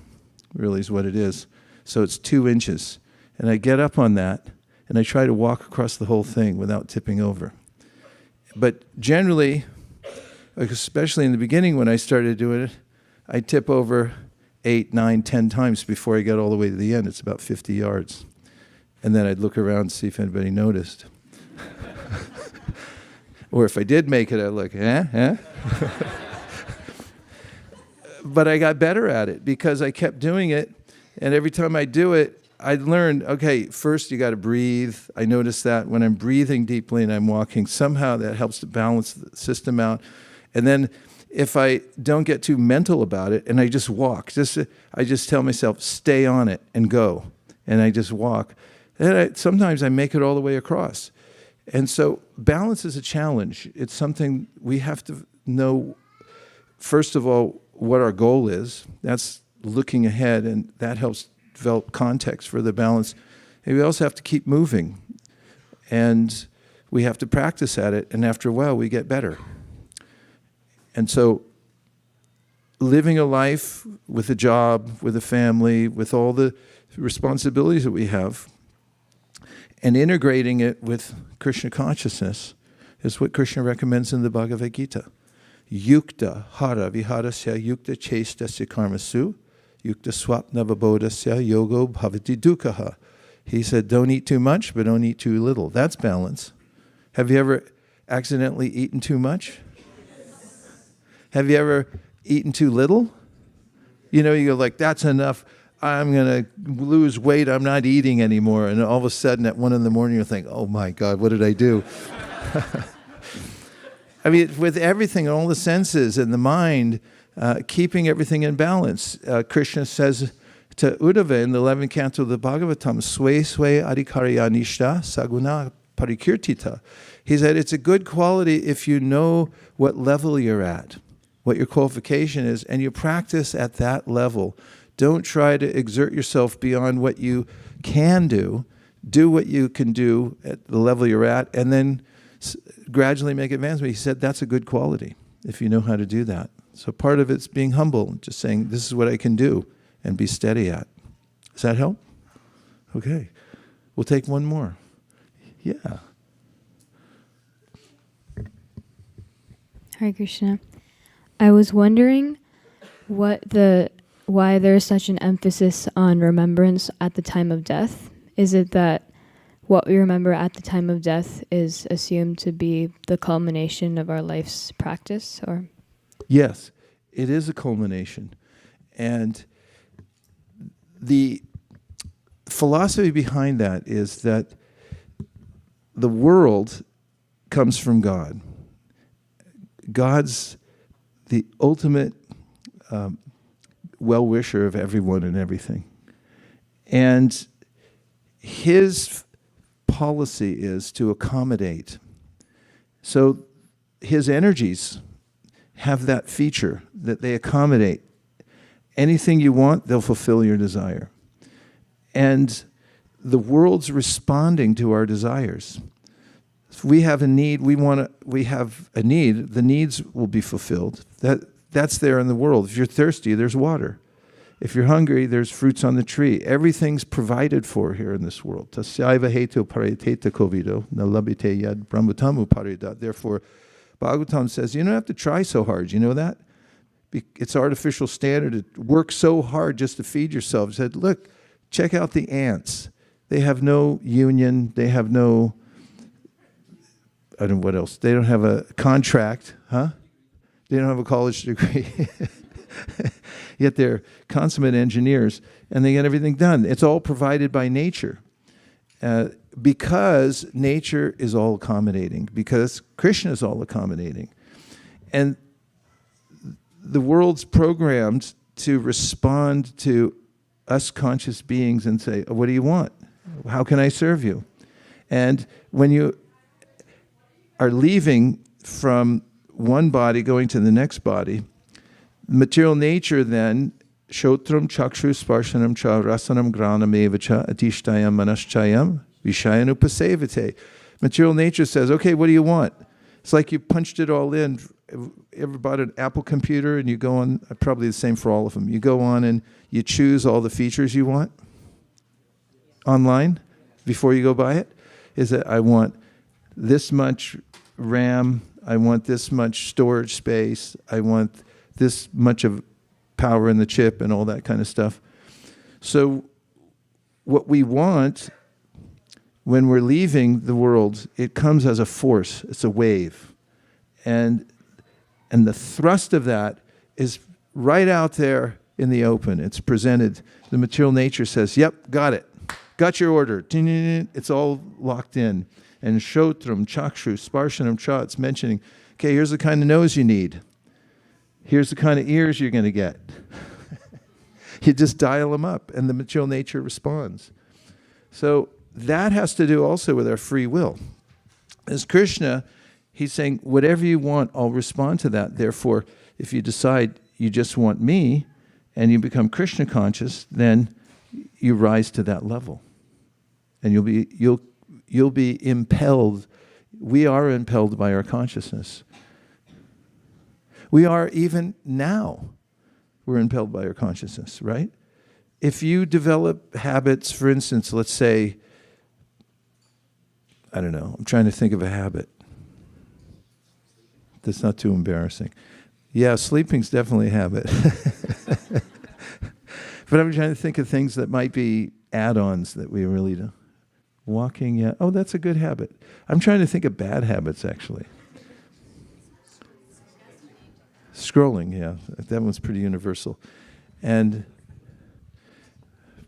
really is what it is. So it's 2 inches. And I get up on that, and I try to walk across the whole thing without tipping over. But generally, especially in the beginning when I started doing it, I tip over 8, 9, 10 times before I get all the way to the end. It's about 50 yards. And then I'd look around and see if anybody noticed. Or if I did make it, I'd look, But I got better at it because I kept doing it. And every time I do it, I learned, okay, first you got to breathe. I notice that when I'm breathing deeply and I'm walking, somehow that helps to balance the system out. And then if I don't get too mental about it and I just walk, I just tell myself, stay on it and go. And I just walk. And sometimes I make it all the way across. And so balance is a challenge. It's something we have to know, first of all, what our goal is. That's looking ahead, and that helps develop context for the balance. And we also have to keep moving. And we have to practice at it, and after a while we get better. And so living a life with a job, with a family, with all the responsibilities that we have, and integrating it with Krishna consciousness is what Krishna recommends in the Bhagavad Gita. Yukta hara viharasya yukta chestasya karmasu yukta swapna vabodasya yogo bhavati dukkha. He said, don't eat too much, but don't eat too little. That's balance. Have you ever accidentally eaten too much? Have you ever eaten too little? You know, you go like, that's enough. I'm going to lose weight. I'm not eating anymore. And all of a sudden at 1 a.m, you think, oh my God, what did I do? I mean, with everything, all the senses and the mind, keeping everything in balance. Krishna says to Uddhava in the 11th canto of the Bhagavatam, Swe Swe Adhikarya Nishta Saguna Parikirtita. He said it's a good quality if you know what level you're at, what your qualification is, and you practice at that level. Don't try to exert yourself beyond what you can do. Do what you can do at the level you're at, and then gradually make advancement. He said that's a good quality if you know how to do that. So part of it's being humble, just saying, this is what I can do, and be steady at. Does that help? Okay. We'll take one more. Yeah. Hare Krishna. I was wondering why there's such an emphasis on remembrance at the time of death. Is it that what we remember at the time of death is assumed to be the culmination of our life's practice, or? Yes, it is a culmination. And the philosophy behind that is that the world comes from God. God's the ultimate well-wisher of everyone and everything. And his policy is to accommodate. So his energies have that feature that they accommodate. Anything you want, they'll fulfill your desire. And the world's responding to our desires. If we have a need, we have a need, the needs will be fulfilled. That's there in the world. If you're thirsty, there's water. If you're hungry, there's fruits on the tree. Everything's provided for here in this world. Tasyaiva hetu pariteta kovido, na labite yad brahmatamu parida. Therefore, Bhagavatam says, you don't have to try so hard. You know that? It's artificial standard to work so hard just to feed yourself. He said, look, check out the ants. They have no union. They have no, I don't know what else. They don't have a contract, huh? They don't have a college degree. Yet they're consummate engineers, and they get everything done. It's all provided by nature. Because nature is all accommodating, because Krishna is all accommodating. And the world's programmed to respond to us conscious beings and say, what do you want? How can I serve you? And when you are leaving from one body going to the next body, material nature then, shotram chakshu sparshanam cha rasanam granam evacha atishtayam manaschayam vishayanu pasevate. Material nature says, okay, what do you want? It's like you punched it all in. Ever bought an Apple computer and you go on, probably the same for all of them, you go on and you choose all the features you want online before you go buy it? Is that I want this much RAM, I want this much storage space, I want this much of power in the chip and all that kind of stuff. So what we want when we're leaving the world, it comes as a force, it's a wave. And the thrust of that is right out there in the open. It's presented. The material nature says, yep, got it. Got your order. It's all locked in. And Shotram, Chakshu, Sparshanam, Cha, it's mentioning, okay, here's the kind of nose you need. Here's the kind of ears you're going to get. You just dial them up, and the material nature responds. So that has to do also with our free will. As Krishna, he's saying, whatever you want, I'll respond to that. Therefore, if you decide you just want me, and you become Krishna conscious, then you rise to that level. And you'll be impelled. We are impelled by our consciousness. We are even now. We're impelled by our consciousness, right? If you develop habits, for instance, let's say, I don't know, I'm trying to think of a habit that's not too embarrassing. Yeah, sleeping's definitely a habit. But I'm trying to think of things that might be add-ons that we really do. Walking, yeah. Oh, that's a good habit. I'm trying to think of bad habits, actually. Scrolling, yeah. That one's pretty universal. And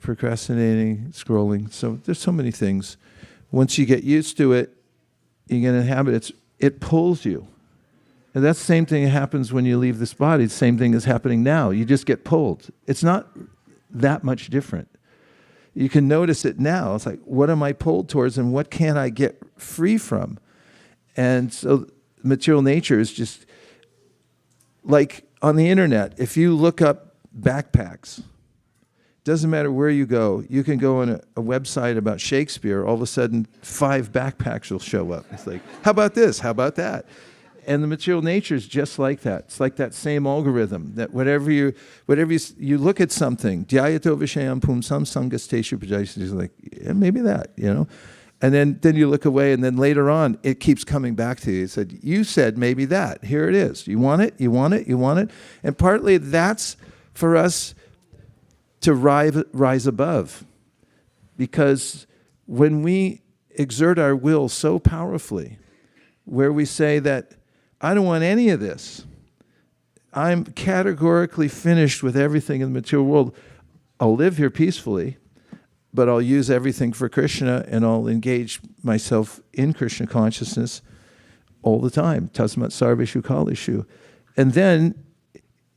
procrastinating, scrolling. So there's so many things. Once you get used to it, you get in a habit, it pulls you. And that's the same thing that happens when you leave this body. The same thing is happening now. You just get pulled. It's not that much different. You can notice it now. It's like, what am I pulled towards and what can I get free from? And so material nature is just like on the internet. If you look up backpacks, doesn't matter where you go. You can go on a website about Shakespeare. All of a sudden, 5 backpacks will show up. It's like, how about this? How about that? And the material nature is just like that. It's like that same algorithm that whatever you look at something, dhyayato vishayam pumsam sangasteshu prajayasya, like, yeah, maybe that, you know. And then you look away, and then later on, it keeps coming back to you. It said, you said maybe that. Here it is. You want it, you want it, you want it. And partly that's for us to rise above. Because when we exert our will so powerfully, where we say that, I don't want any of this. I'm categorically finished with everything in the material world. I'll live here peacefully, but I'll use everything for Krishna, and I'll engage myself in Krishna consciousness all the time. Tasmat sarveshu kaleshu. And then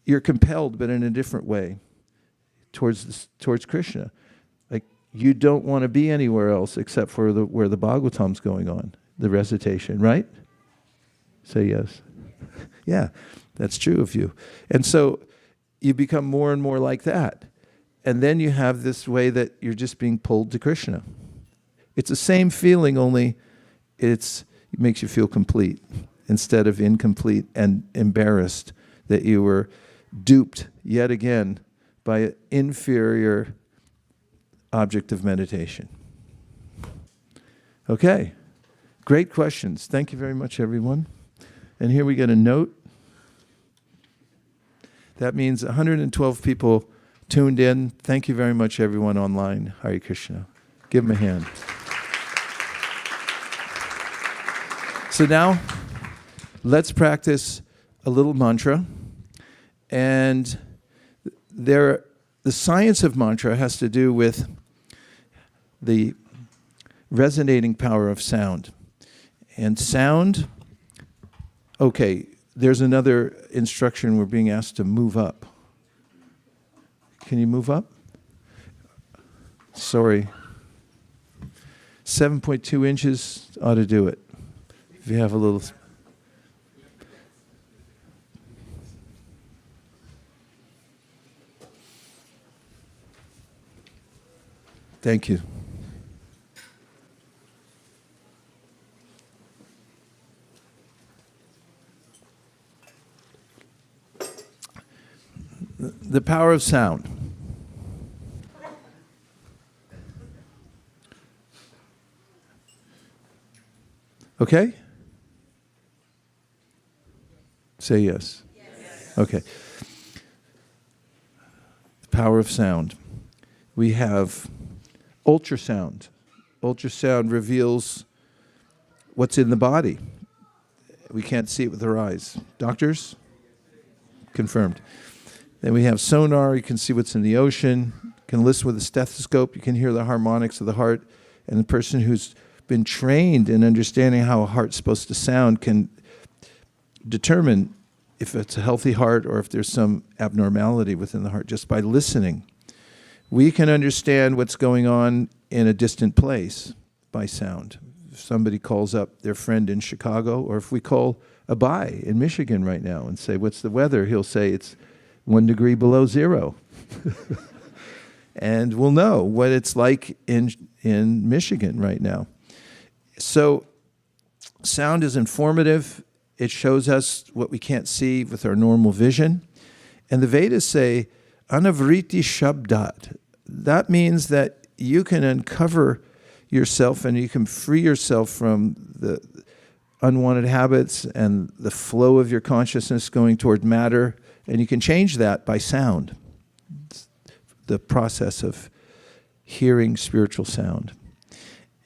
you're compelled, but in a different way, towards Krishna. Like, you don't want to be anywhere else except for where the Bhagavatam's going on, the recitation, right? Say yes. Yeah, that's true of you. And so you become more and more like that. And then you have this way that you're just being pulled to Krishna. It's the same feeling, only it makes you feel complete instead of incomplete and embarrassed that you were duped yet again by an inferior object of meditation. Okay, great questions. Thank you very much, everyone. And here we get a note. That means 112 people tuned in. Thank you very much, everyone online. Hare Krishna. Give them a hand. So now, let's practice a little mantra. And the science of mantra has to do with the resonating power of sound. And sound, okay, there's another instruction. We're being asked to move up. Can you move up? Sorry. 7.2 inches ought to do it. If you have a little... Thank you. The power of sound. Okay? Say yes. Yes. Okay. The power of sound. We have ultrasound. Ultrasound reveals what's in the body. We can't see it with our eyes. Doctors? Confirmed. Then we have sonar. You can see what's in the ocean. You can listen with a stethoscope. You can hear the harmonics of the heart. And the person who's been trained in understanding how a heart's supposed to sound can determine if it's a healthy heart or if there's some abnormality within the heart just by listening. We can understand what's going on in a distant place by sound. If somebody calls up their friend in Chicago, or if we call Abai in Michigan right now and say, what's the weather? He'll say it's 1 degree below zero. And we'll know what it's like in Michigan right now. So sound is informative. It shows us what we can't see with our normal vision. And the Vedas say, anavriti shabdat. That means that you can uncover yourself and you can free yourself from the unwanted habits and the flow of your consciousness going toward matter. And you can change that by sound. It's the process of hearing spiritual sound.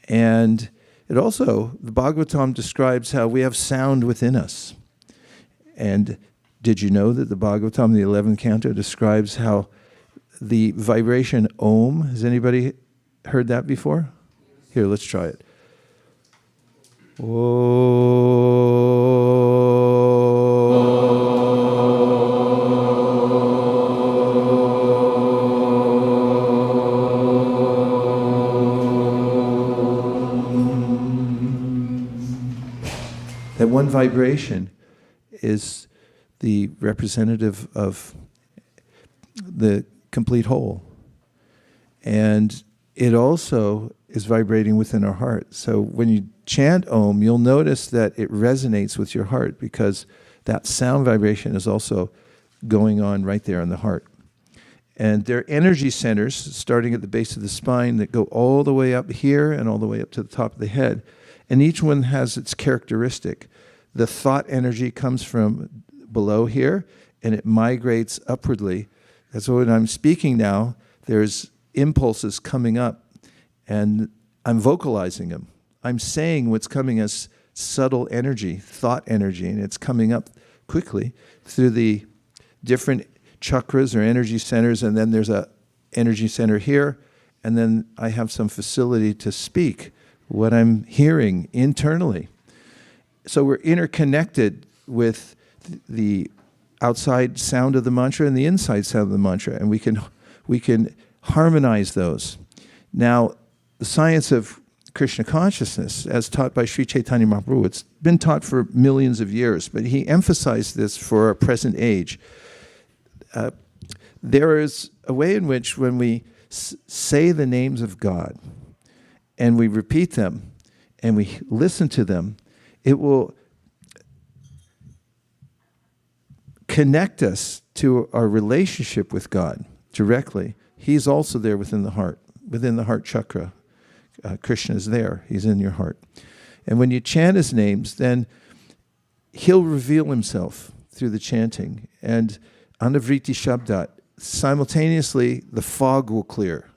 And it also, the Bhagavatam describes how we have sound within us. And did you know that the Bhagavatam, the 11th canto, describes how the vibration Om, has anybody heard that before? Here, let's try it. That one vibration is the representative of the complete whole. And it also is vibrating within our heart. So when you chant Om, you'll notice that it resonates with your heart because that sound vibration is also going on right there in the heart. And there are energy centers starting at the base of the spine that go all the way up here and all the way up to the top of the head. And each one has its characteristic. The thought energy comes from below here and it migrates upwardly. That's why when I'm speaking now, there's impulses coming up and I'm vocalizing them. I'm saying what's coming as subtle energy, thought energy, and it's coming up quickly through the different chakras or energy centers, and then there's a energy center here, and then I have some facility to speak what I'm hearing internally. So we're interconnected with the outside sound of the mantra and the inside sound of the mantra, and we can harmonize those. Now, the science of Krishna consciousness, as taught by Sri Chaitanya Mahaprabhu, it's been taught for millions of years, but he emphasized this for our present age. There is a way in which when we say the names of God and we repeat them and we listen to them, it will connect us to our relationship with God directly. He's also there within the heart chakra. Krishna is there. He's in your heart. And when you chant his names, then he'll reveal himself through the chanting. And anavriti shabdat, simultaneously the fog will clear.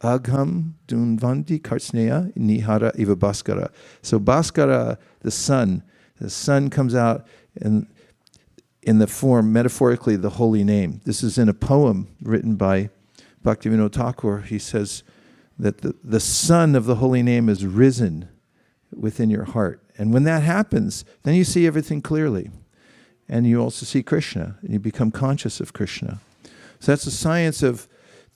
Agham dunvanti karsneya nihara iva bhaskara. So bhaskara, the sun comes out in the form, metaphorically, the holy name. This is in a poem written by Bhaktivinoda Thakur. He says that the sun of the holy name is risen within your heart. And when that happens, then you see everything clearly. And you also see Krishna, and you become conscious of Krishna. So that's the science of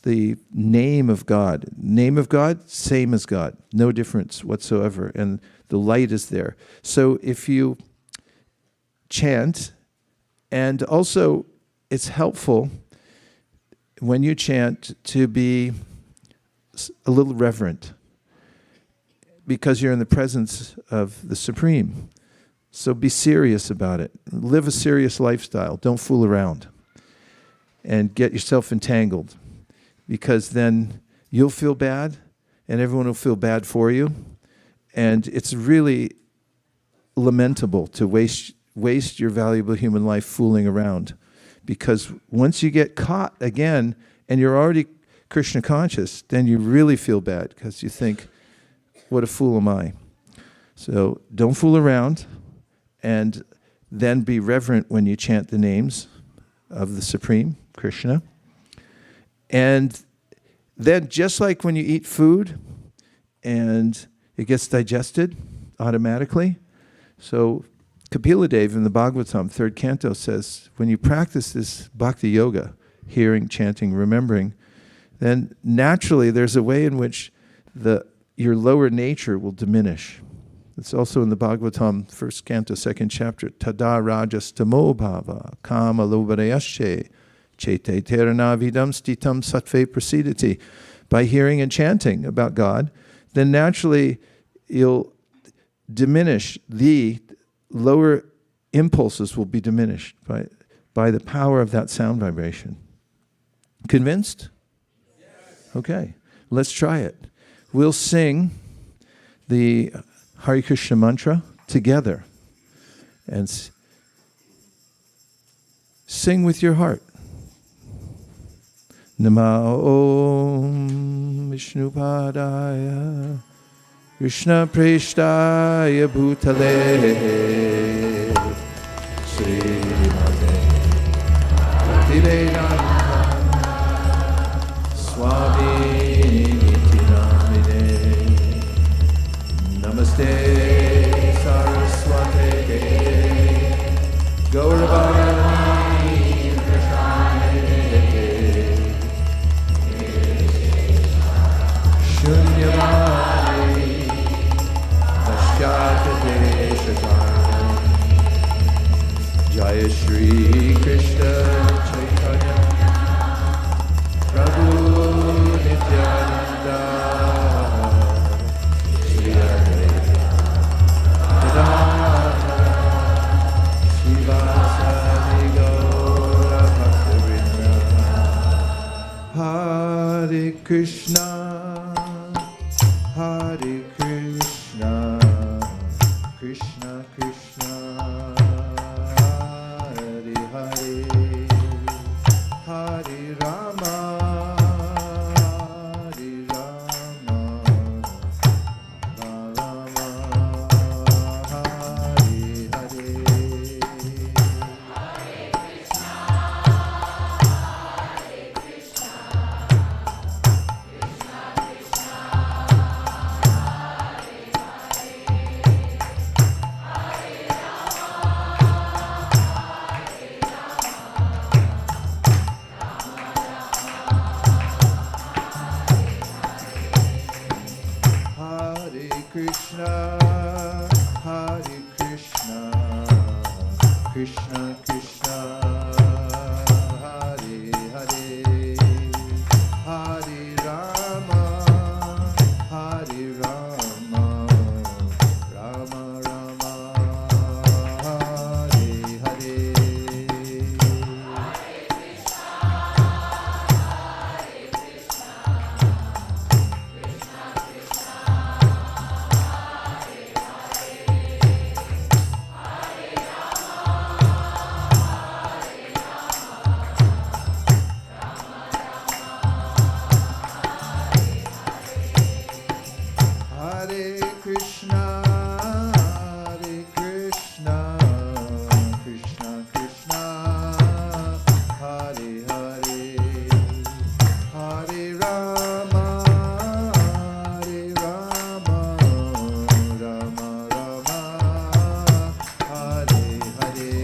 the name of God. Name of God, same as God. No difference whatsoever. And the light is there. So if you chant, and also it's helpful when you chant to be a little reverent because you're in the presence of the Supreme. So be serious about it. Live a serious lifestyle. Don't fool around and get yourself entangled, because then you'll feel bad and everyone will feel bad for you. And it's really lamentable to waste your valuable human life fooling around, because once you get caught again and you're already Krishna conscious, then you really feel bad because you think, what a fool am I? So don't fool around, and then be reverent when you chant the names of the Supreme, Krishna. And then just like when you eat food and it gets digested automatically, so Kapila Dev in the Bhagavatam, 3rd canto, says, when you practice this bhakti yoga, hearing, chanting, remembering, then naturally there's a way in which your lower nature will diminish. It's also in the Bhagavatam, 1st canto, 2nd chapter, Tada rajas tamo bhava, kama lobarayasche, chete teranavidam stitam sattve prasidati. By hearing and chanting about God, then naturally you'll diminish, the lower impulses will be diminished by the power of that sound vibration. Convinced? Yes. Okay, let's try it. We'll sing the Hare Krishna mantra together and sing with your heart. Nama Om Vishnupadaya Krishna Preshtaya Bhutale Srimate Bhaktivedanta Swami Niti Namine Namaste Saraswate Gauravani Prashanete Shunyavani Pashyate Shatani Jaya Shri Krishna Chaitanya Prabhu Nityananda Shri Advaita Gadadhara Srivasadi Gaura Bhaktivinoda Hare Krishna Hare Krishna, Krishna Krishna, Hare Hare, Hare Rama, Hare Rama, Rama Rama, Hare Hare. Hare Krishna, Hare Krishna, Krishna Krishna, Hare Hare, Hare Rama, Hare Rama, Rama Rama, Hare Hare. Hare Krishna, Hare Krishna, Krishna Krishna, Hare Hare, Hare Rama, Hare Rama, Rama Rama, Hare Hare.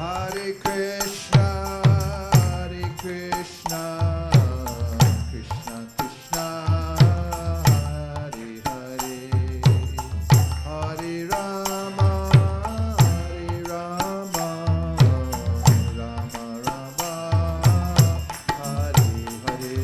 Hare Krishna, Hare Krishna, Krishna Krishna, Hare Hare, Hare Rama, Hare Rama, Rama Rama, Hare Hare.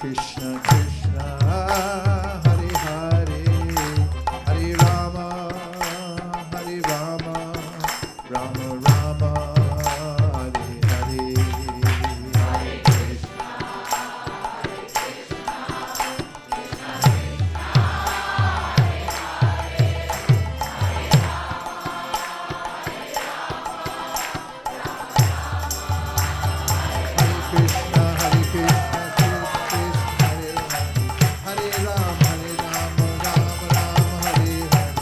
Krishna Krishna, Hare Hare, Hare Rama, Rama Rama, Hare Hare. Hare Krishna, Hare Krishna, Krishna Krishna, Hare Hare, Hare Rama, Rama Rama, Hare Hare.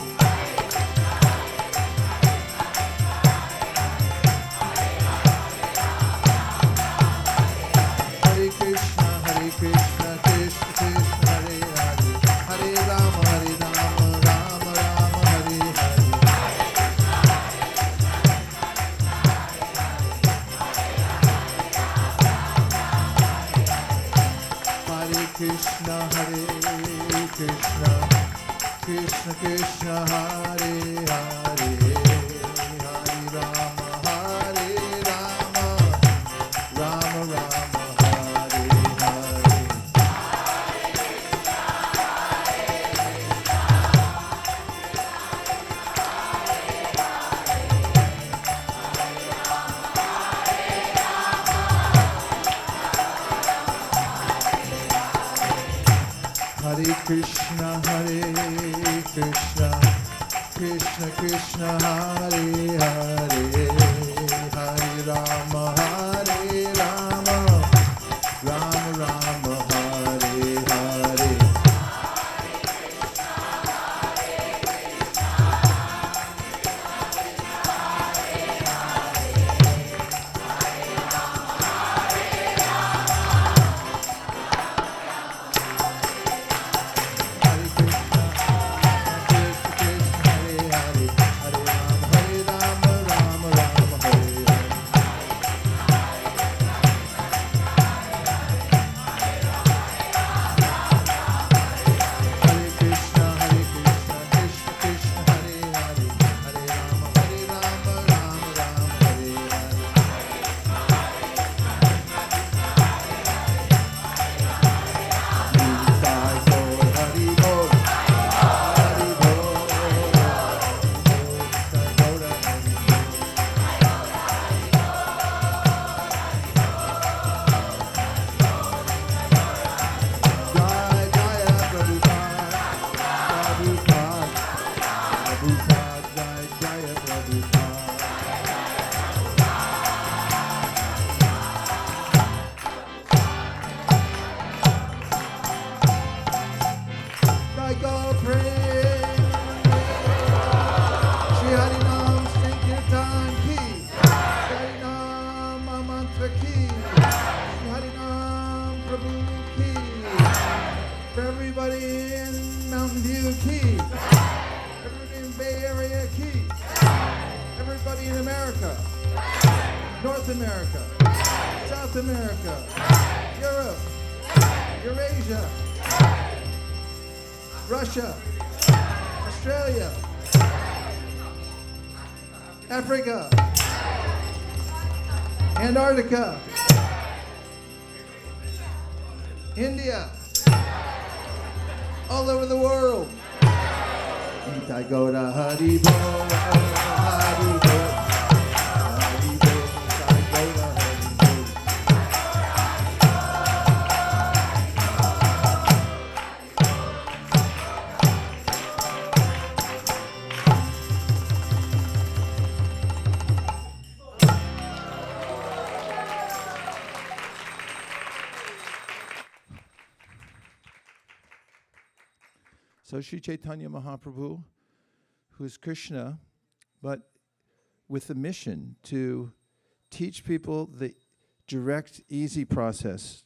Hare Krishna, Hare Krishna, Krishna Krishna, Hare Hare, Hare Rama, Rama Rama, Hare Hare. Hare Krishna, Hare Krishna, Krishna Krishna, Hare Hare, Hare Rama, Rama Rama, Hare Hare. Hare Krishna, Hare Krishna, Krishna Krishna, Hare Hare, Hare Rama, Rama Rama, Hare Hare. Hare Krishna, Krishna Krishna, Hare Hare, Hare Rama, Rama Rama, Hare Hare. Hare Krishna, Krishna Krishna, Hare Hare, Hare Rama, Rama Rama, Hare Hare. Nitai Gaur Hari Bol, Hari Bol, Nitai Gaur Hari Bol. Jai Jaya Prabhupada, Jai Jaya Prabhupada. Jai Gaur Prem, Shri Harinam Sankirtan ki, Harinam Mantra ki, Shri Harinam Prabhu ki, for everybody in Mountain View ki, everybody in Bay Area ki, everybody in America, North America, South America, Europe, Eurasia, Russia, Australia, Africa, Antarctica, India, all over the world. Nitai Gaura Hari Bol, Hari Bol, Hari Bol, Nitai Gaura Hari Bol. So Sri Chaitanya Mahaprabhu, who is Krishna, but with the mission to teach people the direct, easy process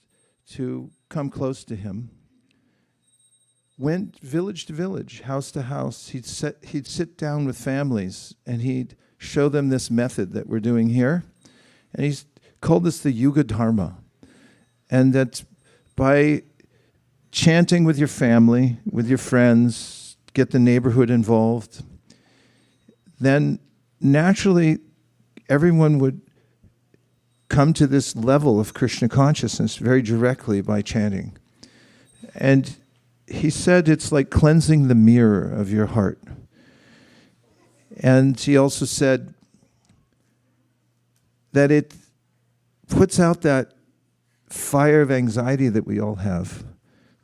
to come close to him, went village to village, house to house. He'd sit down with families and he'd show them this method that we're doing here. And he's called this the Yuga Dharma. And that's by chanting with your family, with your friends, get the neighborhood involved, then naturally everyone would come to this level of Krishna consciousness very directly by chanting. And he said it's like cleansing the mirror of your heart. And he also said that it puts out that fire of anxiety that we all have,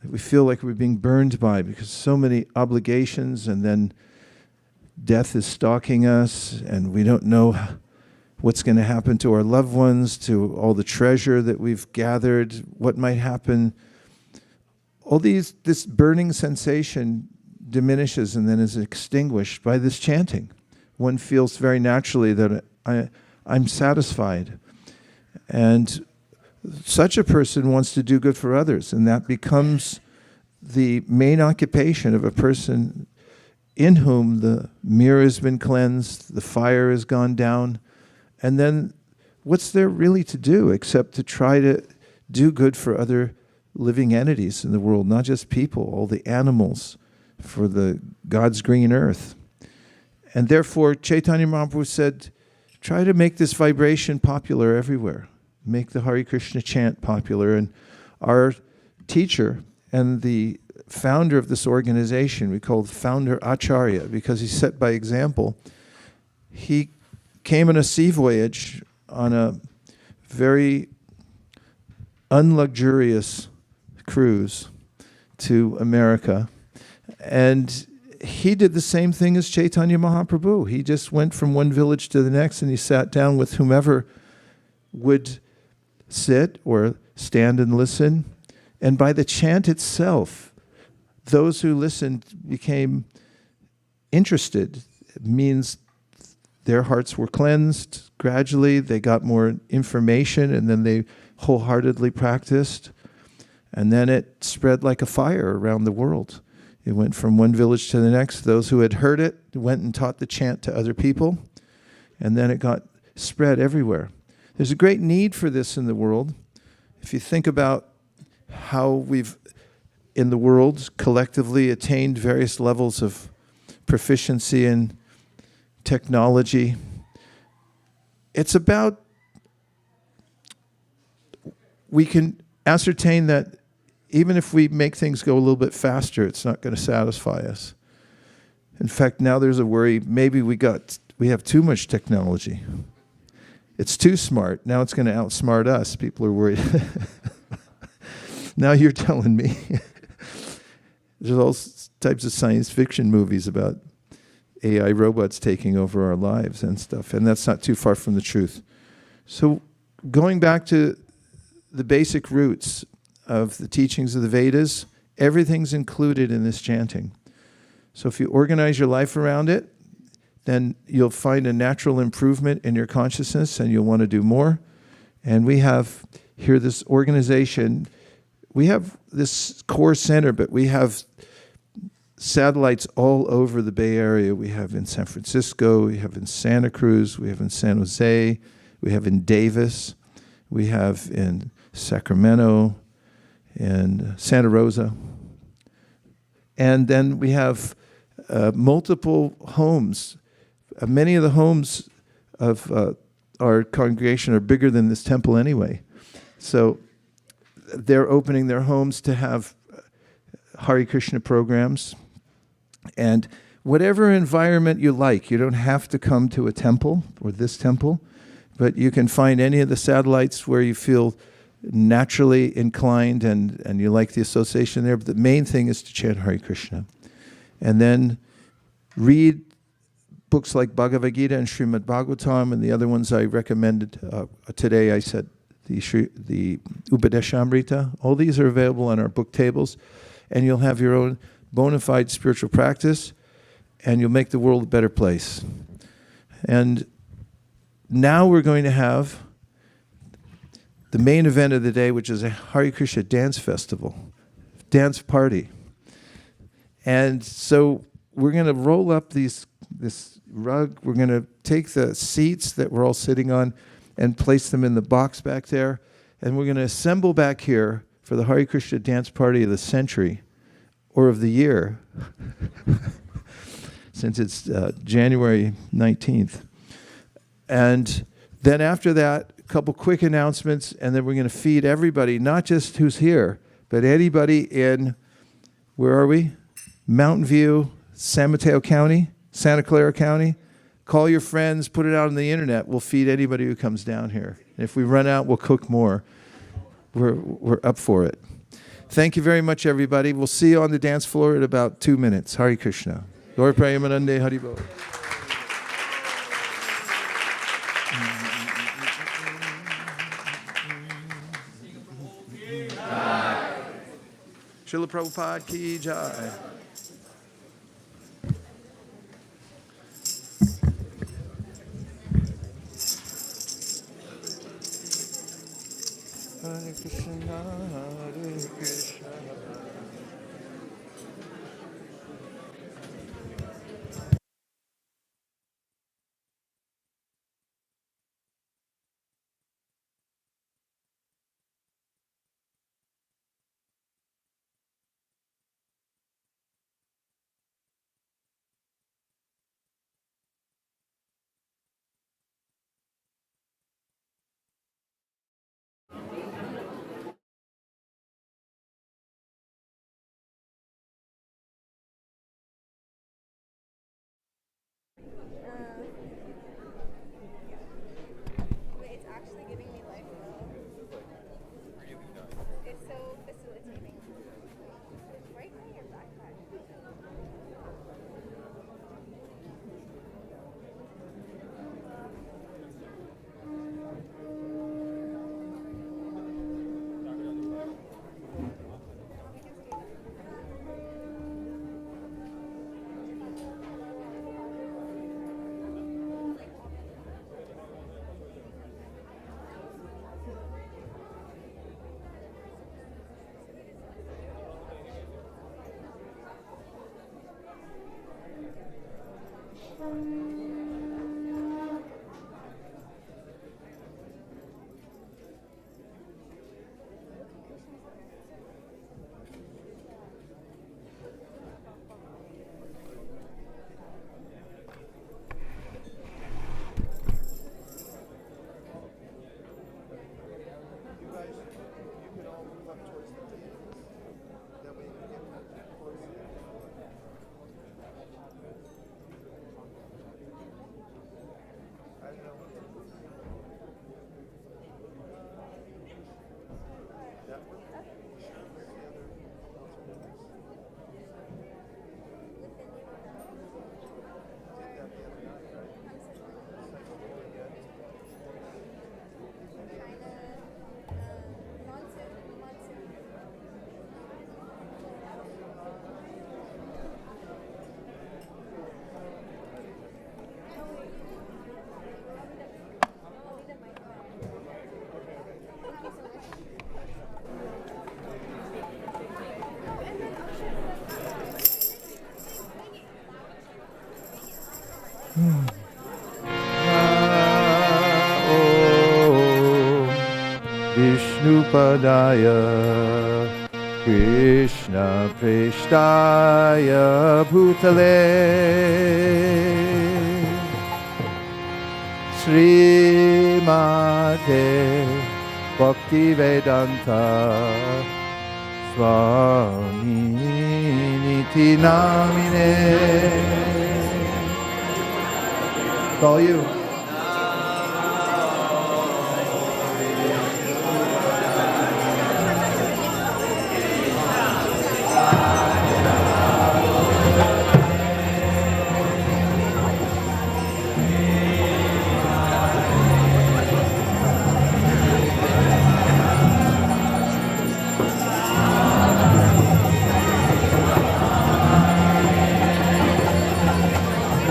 that we feel like we're being burned by because so many obligations, and then death is stalking us, and we don't know what's going to happen to our loved ones, to all the treasure that we've gathered, what might happen. This burning sensation diminishes and then is extinguished by this chanting. One feels very naturally that I'm satisfied. And such a person wants to do good for others, and that becomes the main occupation of a person in whom the mirror has been cleansed, the fire has gone down, and then what's there really to do except to try to do good for other living entities in the world, not just people, all the animals, for the God's green earth. And therefore, Chaitanya Mahaprabhu said, try to make this vibration popular everywhere. Make the Hare Krishna chant popular. And our teacher and the founder of this organization, we call the founder Acharya, because he set by example. He came on a sea voyage on a very unluxurious cruise to America. And he did the same thing as Chaitanya Mahaprabhu. He just went from one village to the next, and he sat down with whomever would sit or stand and listen. And by the chant itself, those who listened became interested. It means their hearts were cleansed gradually. They got more information, and then they wholeheartedly practiced. And then it spread like a fire around the world. It went from one village to the next. Those who had heard it went and taught the chant to other people. And then it got spread everywhere. There's a great need for this in the world. If you think about how we've, in the world, collectively attained various levels of proficiency in technology, it's about, we can ascertain that even if we make things go a little bit faster, it's not going to satisfy us. In fact, now there's a worry, maybe we have too much technology. It's too smart. Now it's going to outsmart us. People are worried. Now you're telling me. There's all types of science fiction movies about AI robots taking over our lives and stuff, and that's not too far from the truth. So going back to the basic roots of the teachings of the Vedas, everything's included in this chanting. So if you organize your life around it, then you'll find a natural improvement in your consciousness, and you'll want to do more. And we have here this organization. We have this core center, but we have satellites all over the Bay Area. We have in San Francisco, we have in Santa Cruz, we have in San Jose, we have in Davis, we have in Sacramento, and Santa Rosa. And then we have multiple homes. Many of the homes of our congregation are bigger than this temple anyway. So they're opening their homes to have Hare Krishna programs. And whatever environment you like, you don't have to come to a temple or this temple, but you can find any of the satellites where you feel naturally inclined and you like the association there. But the main thing is to chant Hare Krishna. And then read books like Bhagavad Gita and Srimad Bhagavatam, and the other ones I recommended today. I said the Upadeshamrita. All these are available on our book tables, and you'll have your own bona fide spiritual practice, and you'll make the world a better place. And now we're going to have the main event of the day, which is a Hare Krishna dance festival, dance party. And so we're going to roll up this rug. We're going to take the seats that we're all sitting on and place them in the box back there. And we're going to assemble back here for the Hare Krishna dance party of the century, or of the year, since it's January 19th. And then after that, a couple quick announcements, and then we're going to feed everybody, not just who's here, But anybody in, where are we? Mountain View, San Mateo County, Santa Clara County. Call your friends, put it out on the internet. We'll feed anybody who comes down here. And if we run out, we'll cook more. We're up for it. Thank you very much, everybody. We'll see you on the dance floor in about 2 minutes. Hare Krishna. Gaur Premanande Haribo. Srila Prabhupada ki jai. Hare Krishna, Hare Krishna. It's actually giving me life though. It's so facilitating. Right in your backpack. Vishnupadaya Krishna Preshtaya Bhutale Srimate Bhaktivedanta Swami Niti Namine. It's all you.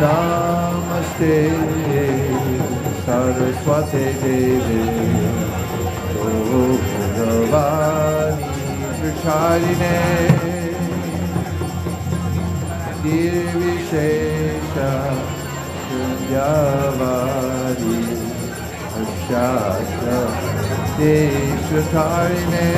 Namaste Saraswati Devi Gauravani Pracharine Nirvishesha Shunyavadi Ashasha Deshatarine.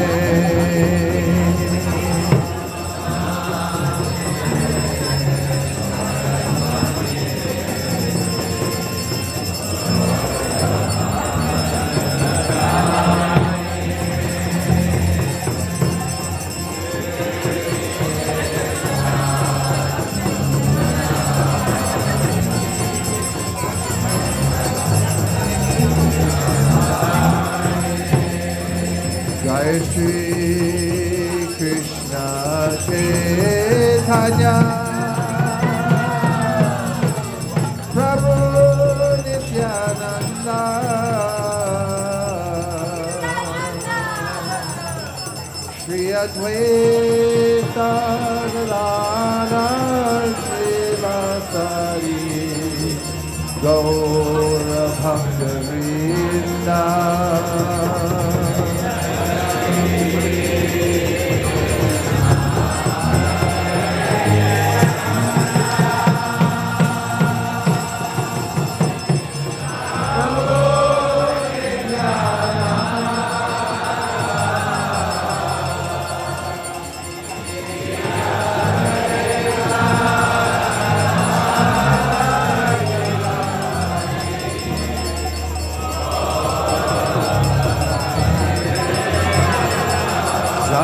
Chaitanya Prabhu Nityananda Shri Advaita Gadadhar Srivasari Gaura Bhakta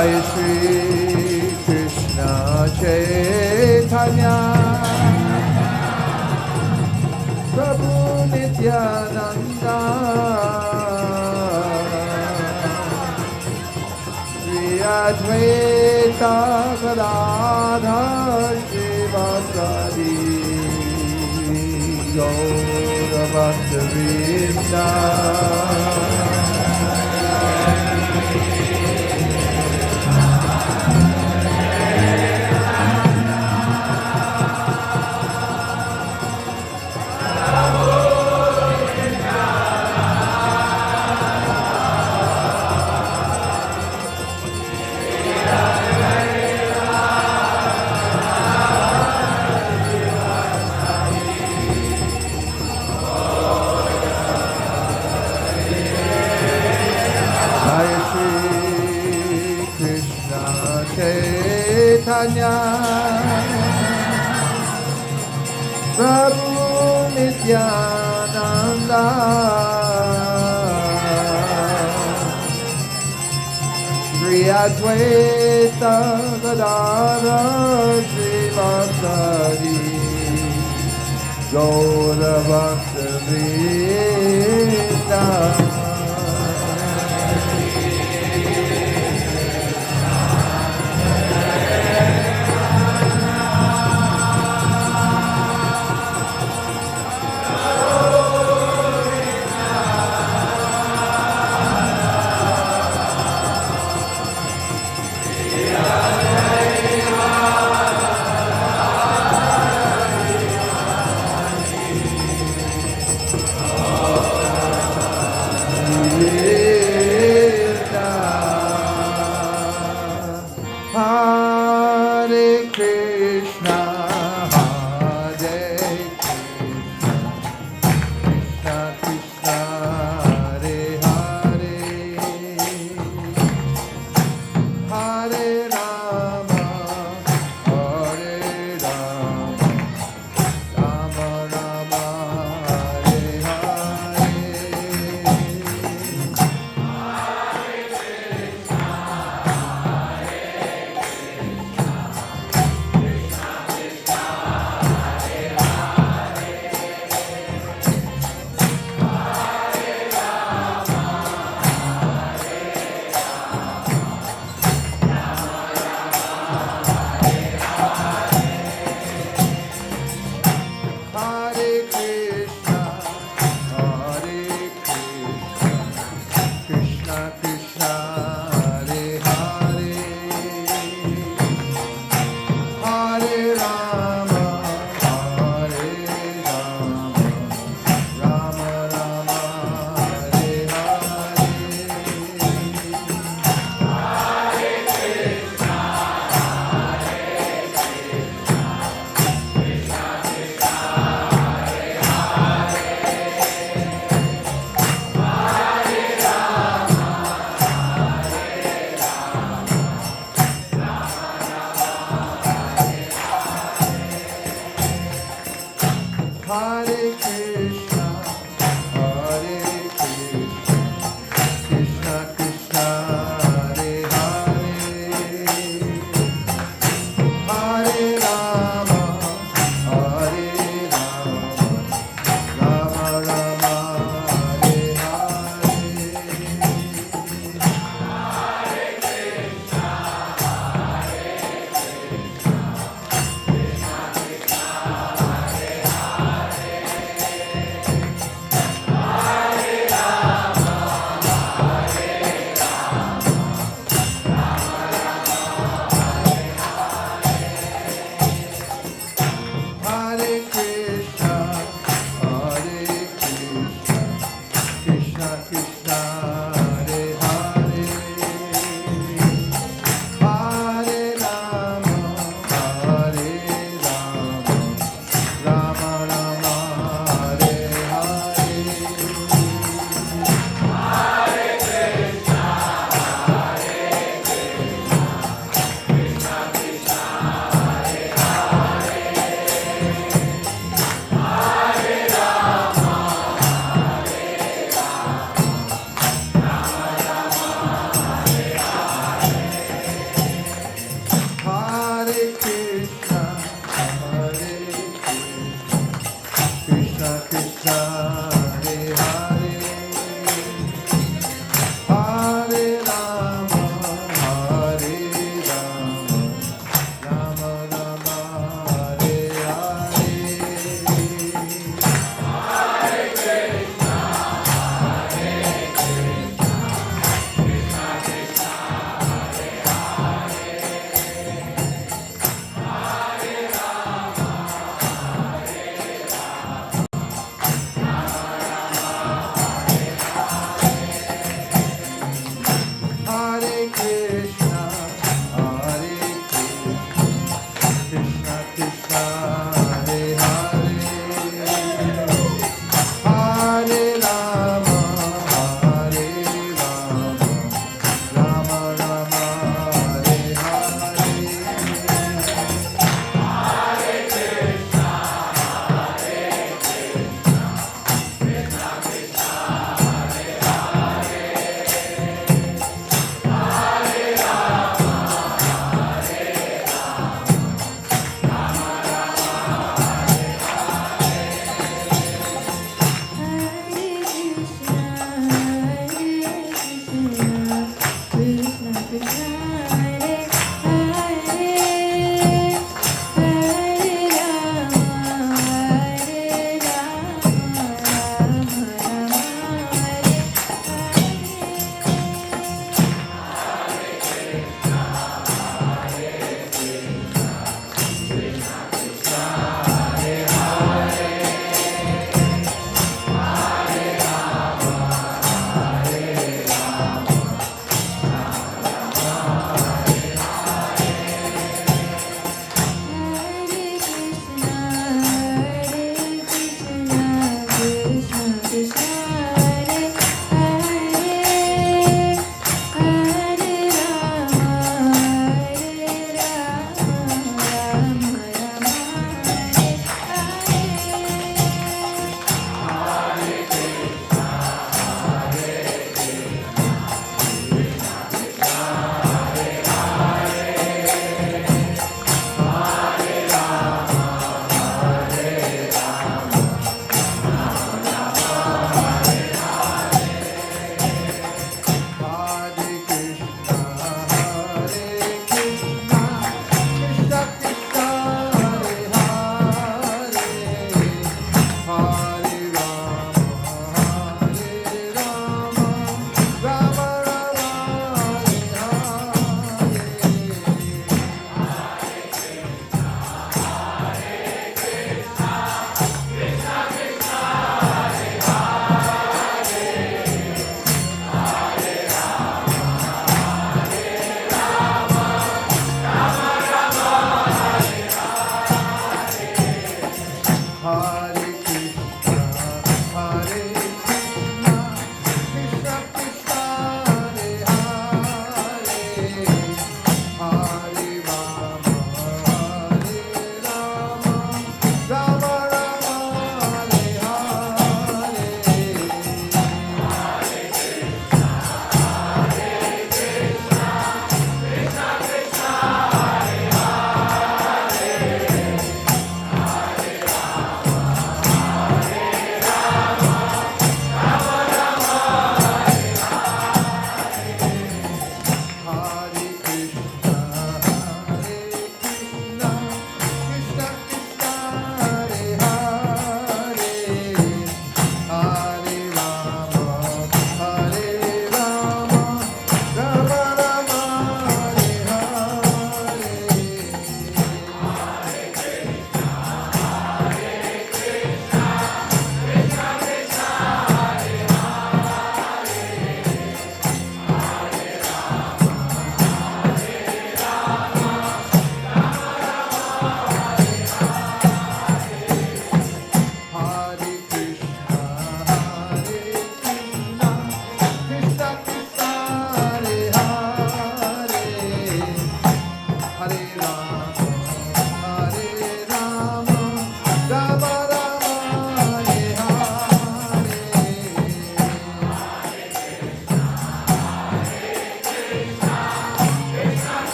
Jai Shri Krishna Chaitanya Prabhu Nityananda Shri Advaita Gadadhar Srivasadi Gaura Bhakta Jai Shri Krishna Chaitanya Prabhu Nityananda Shri Advaita Gadadhar Srivasadi Gaura Bhakta Hare Krishna, Hare Krishna, Krishna Hare Hare, Hare Rama, Hare Rama, Rama Rama, Hare Hare.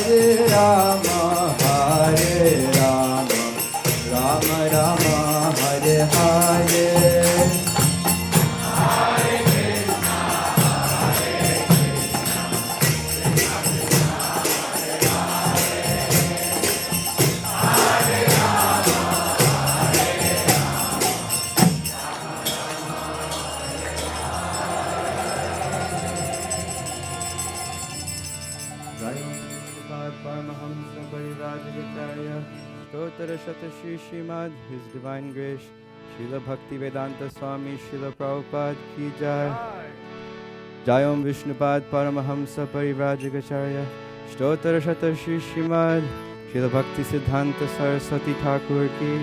Hare Rama, Hare Rama, Rama Rama, Hare Hare. Paramahamsa Parivajacharya Stotra Shatashi Srimad, His Divine Grace Srila Bhakti Vedanta Swami Srila Prabhupada Ki Jai. Jayom Vishnupad Paramahamsa Parivajacharya Stotra Shatashi Srimad Srila Bhakti Siddhanta Saraswati Thakur Ki.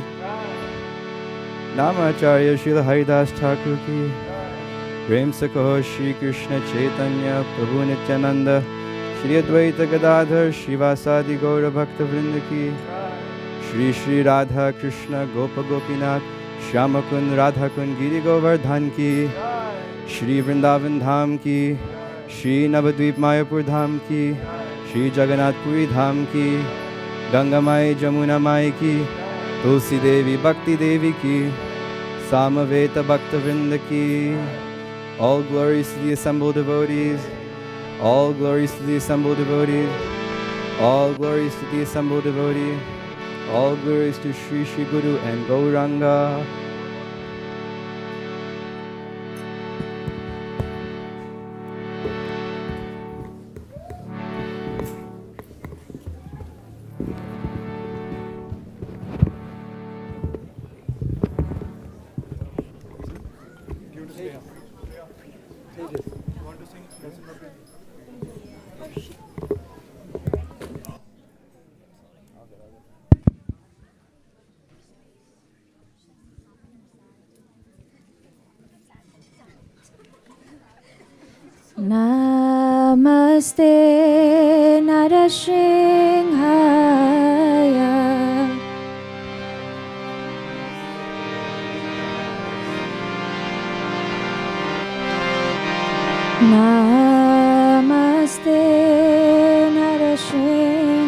Namacharya Srila Haridas Thakur Ki. Prem Sakho Shri Krishna Chaitanya Prabhu Nityananda Shri Advaita Gadadhar Shivasadi Gaura Bhakta Vrinda Ki. Shri Shri Radha Krishna Gopa Gopinath Shyamakun Radhakun Giri Govardhan Ki. Shri Vrindavan Dham Ki. Shri Navadvip Mayapur Dham Ki. Shri Jagannath Puri Dham Ki. Ganga Mai Jamuna Mai Ki. Tulsi Devi Bhakti Devi Ki. Samaveta Bhakta Vrinda Ki. All glories to the assembled devotees. All glories to the assembled devotees. All glories to the assembled devotee. All glories to Sri Sri Guru and Gauranga. Namaste Narasimhaya. Namaste Narasimhaya.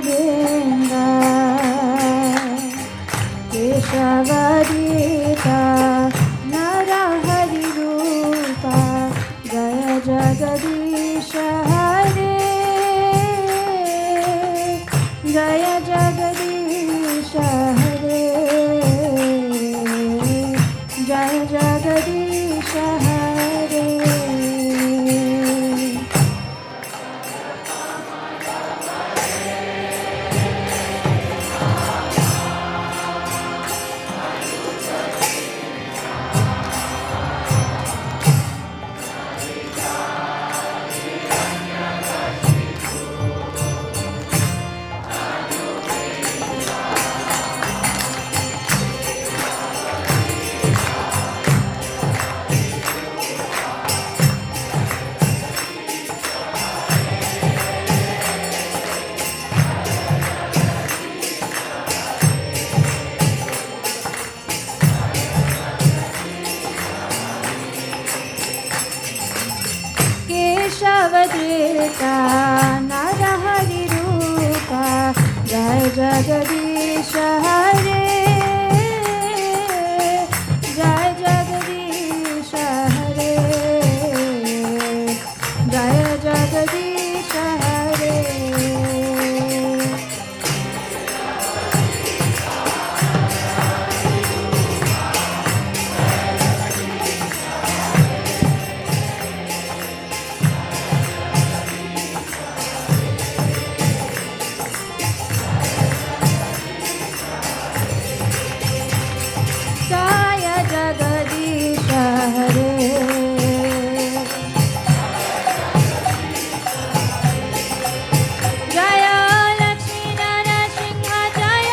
Govind केशवदीता नरहरिरूपा जय जगदीश हरे जय जगदीश हरे जय जगदीश हरे केशवदीता नरहरिरूपा जय जगदीश हरे जय जगदीश हरे जय जगदीश हरे जय जगदीश हरे जय लक्ष्मी नरसिंह जय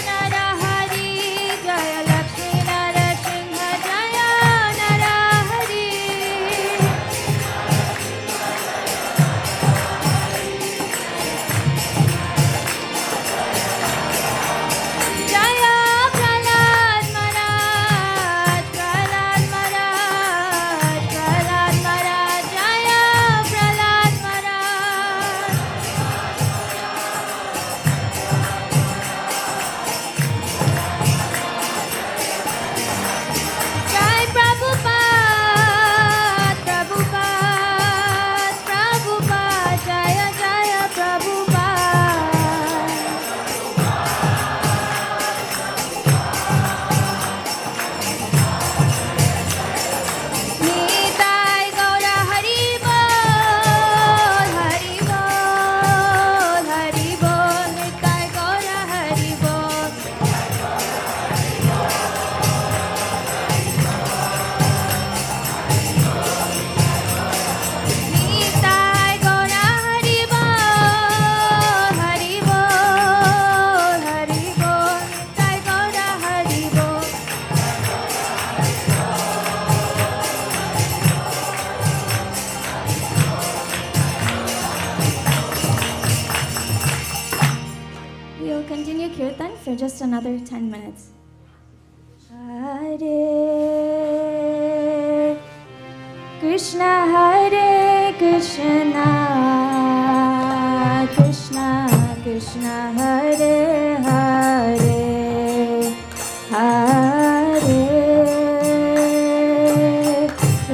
नरहरि जय लक्ष्मी नरसिंह जय नरहरि जय प्रहलाद महाराज प्रहलाद महाराज प्रहलाद महाराज जय प्रहलाद महाराज जय प्रभुपाद प्रभुपाद प्रभुपाद जय जय प्रभुपाद नीताय गौर हरि बोल नीताय गौर हरि बोल नीताय गौर हरि बोल नीताय गौर हरि बोल We will continue kirtan for just another 10 minutes. Hare Krishna, Krishna Krishna, Hare Hare, Hare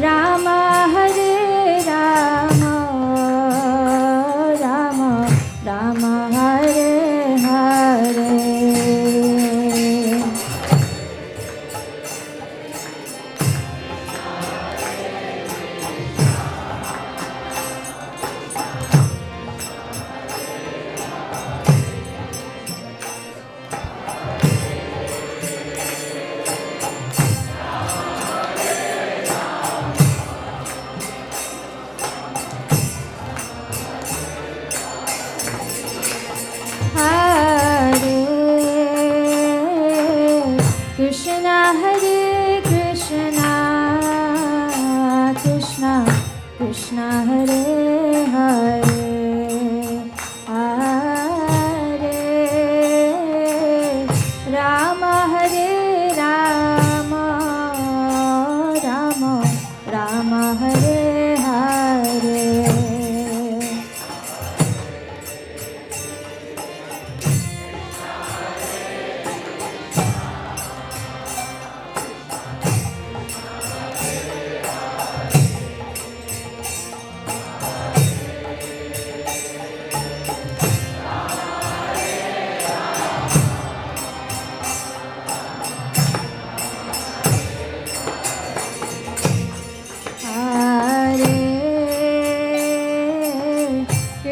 Rama, Hare Rama, Rama Rama, Hare Hare.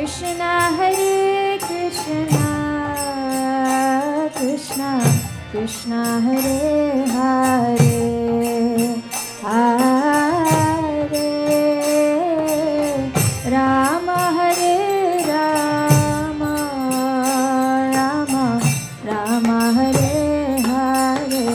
Krishna Hare Krishna, Krishna Krishna Hare Hare, Hare Rama Hare Rama, Rama Rama Hare Hare.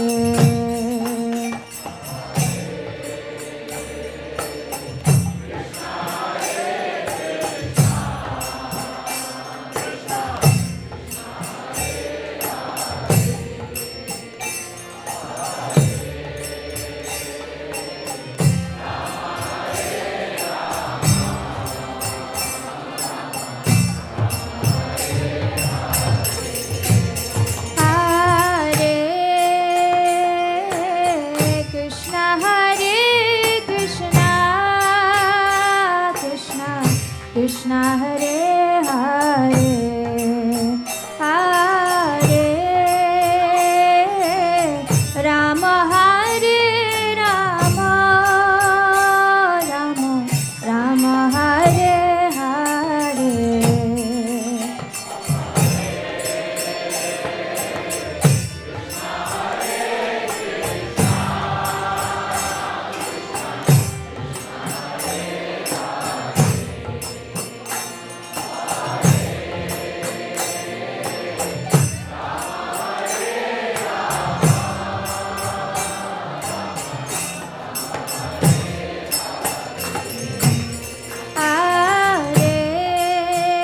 Hare Krishna, Hare Krishna, Krishna Krishna Hare Hare, Hare Rama Hare Rama, Rama Rama Hare Hare.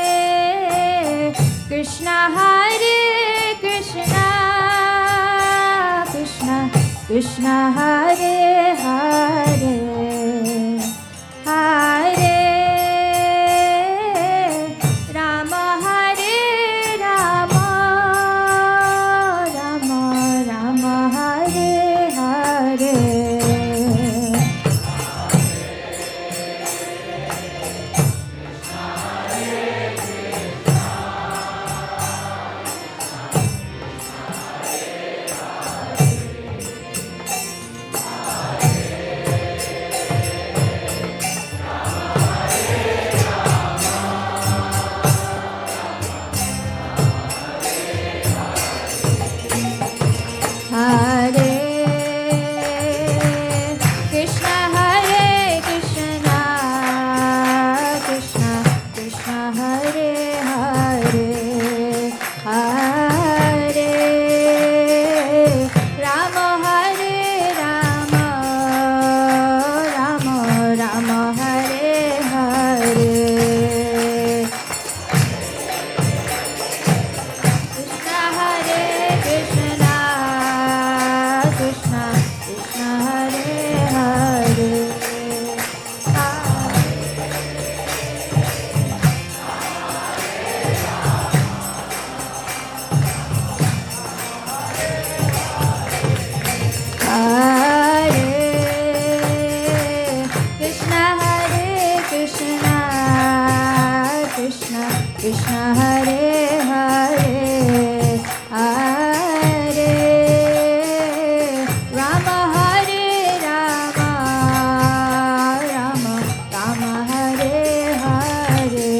Hare Krishna, Hare Krishna, Krishna Krishna Hare Hare, Hare Rama Hare Rama, Rama Rama Hare Hare. Hare Krishna, Hare Krishna, Krishna Krishna Hare Hare, Hare Rama Hare Rama, Rama Rama Hare Hare. Krishna Hare Krishna, Krishna Krishna Hare Hare, Hare Krishna, Hare Krishna, Krishna Krishna Hare Hare, Hare Rama Hare Rama, Rama Rama Hare Hare.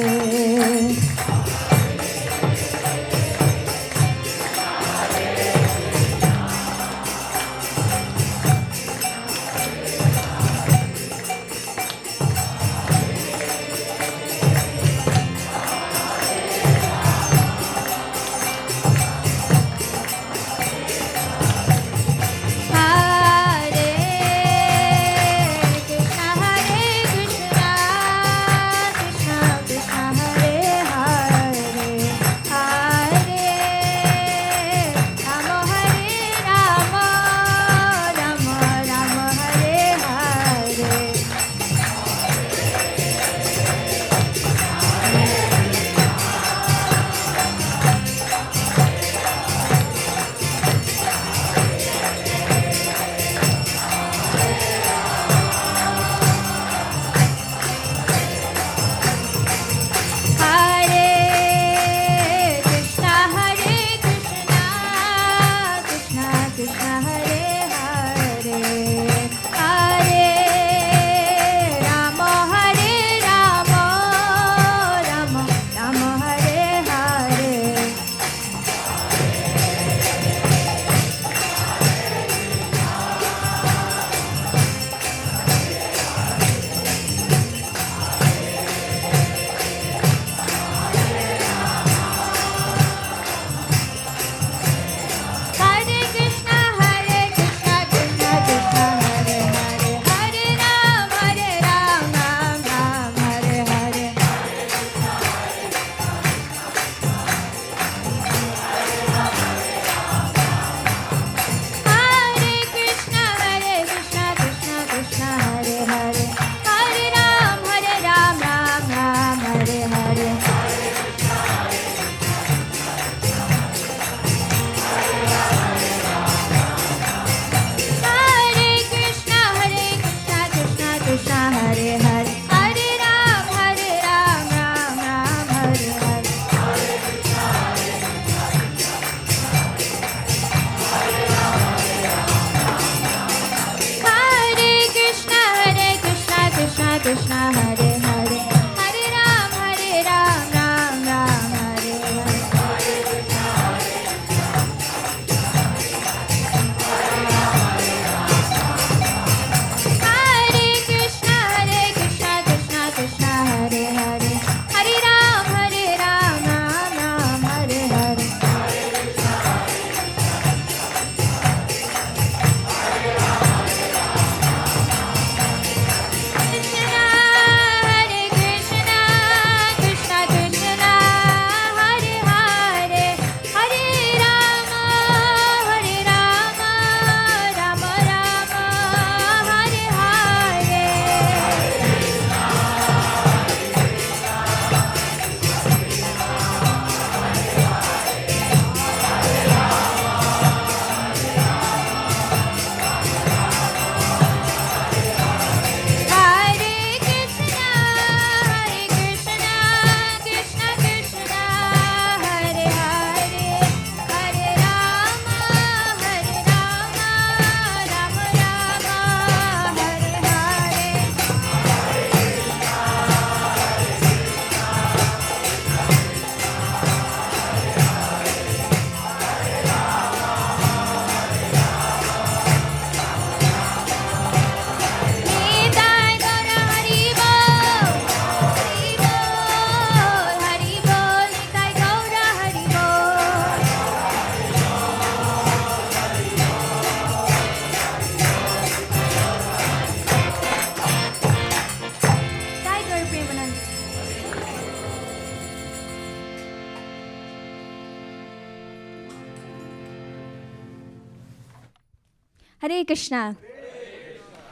Hare Krishna.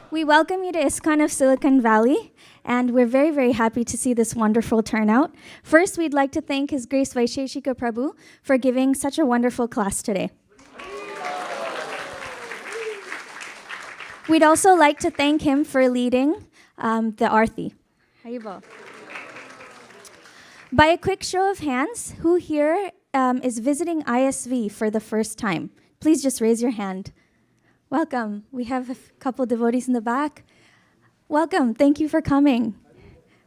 We welcome you to ISKCON of Silicon Valley, and we're very, very happy to see this wonderful turnout. First, we'd like to thank His Grace Vaisesika Prabhu for giving such a wonderful class today. We'd also like to thank him for leading the Arthi. Haribol. By a quick show of hands, who here is visiting ISV for the first time? Please just raise your hand. Welcome. We have a couple devotees in the back. Welcome. Thank you for coming.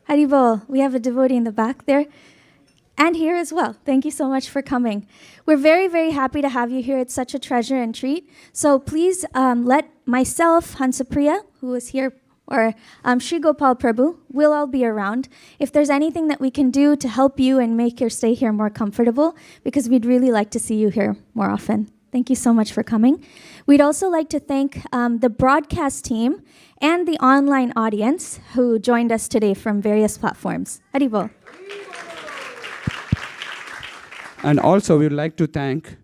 Haribol. We have a devotee in the back there. And here as well. Thank you so much for coming. We're very, very happy to have you here. It's such a treasure and treat. So please let myself, Hansapriya, who is here, or Sri Gopal Prabhu, we'll all be around. If there's anything that we can do to help you and make your stay here more comfortable, because we'd really like to see you here more often. Thank you so much for coming. We'd also like to thank the broadcast team and the online audience who joined us today from various platforms. Haribol. And also, we would like to thank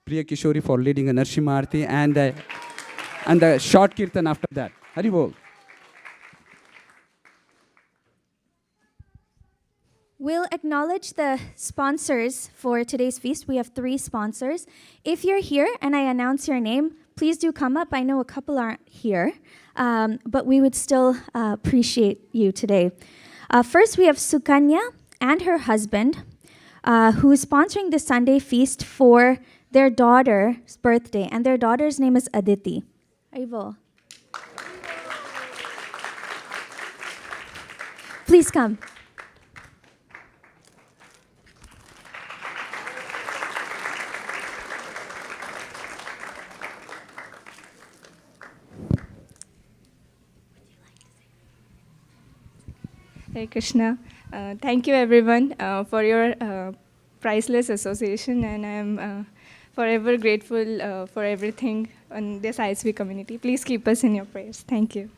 Priya Kishori for leading a Narsimha Aarti and the short kirtan after that. Haribol. We'll acknowledge the sponsors for today's feast. We have 3 sponsors. If you're here and I announce your name, please do come up. I know a couple aren't here, but we would still appreciate you today. First, we have Sukanya and her husband, who is sponsoring the Sunday feast for their daughter's birthday, and their daughter's name is Aditi. Aivo. Please come. Hare Krishna. Thank you everyone for your priceless association, and I am forever grateful for everything on this ISV community. Please keep us in your prayers. Thank you.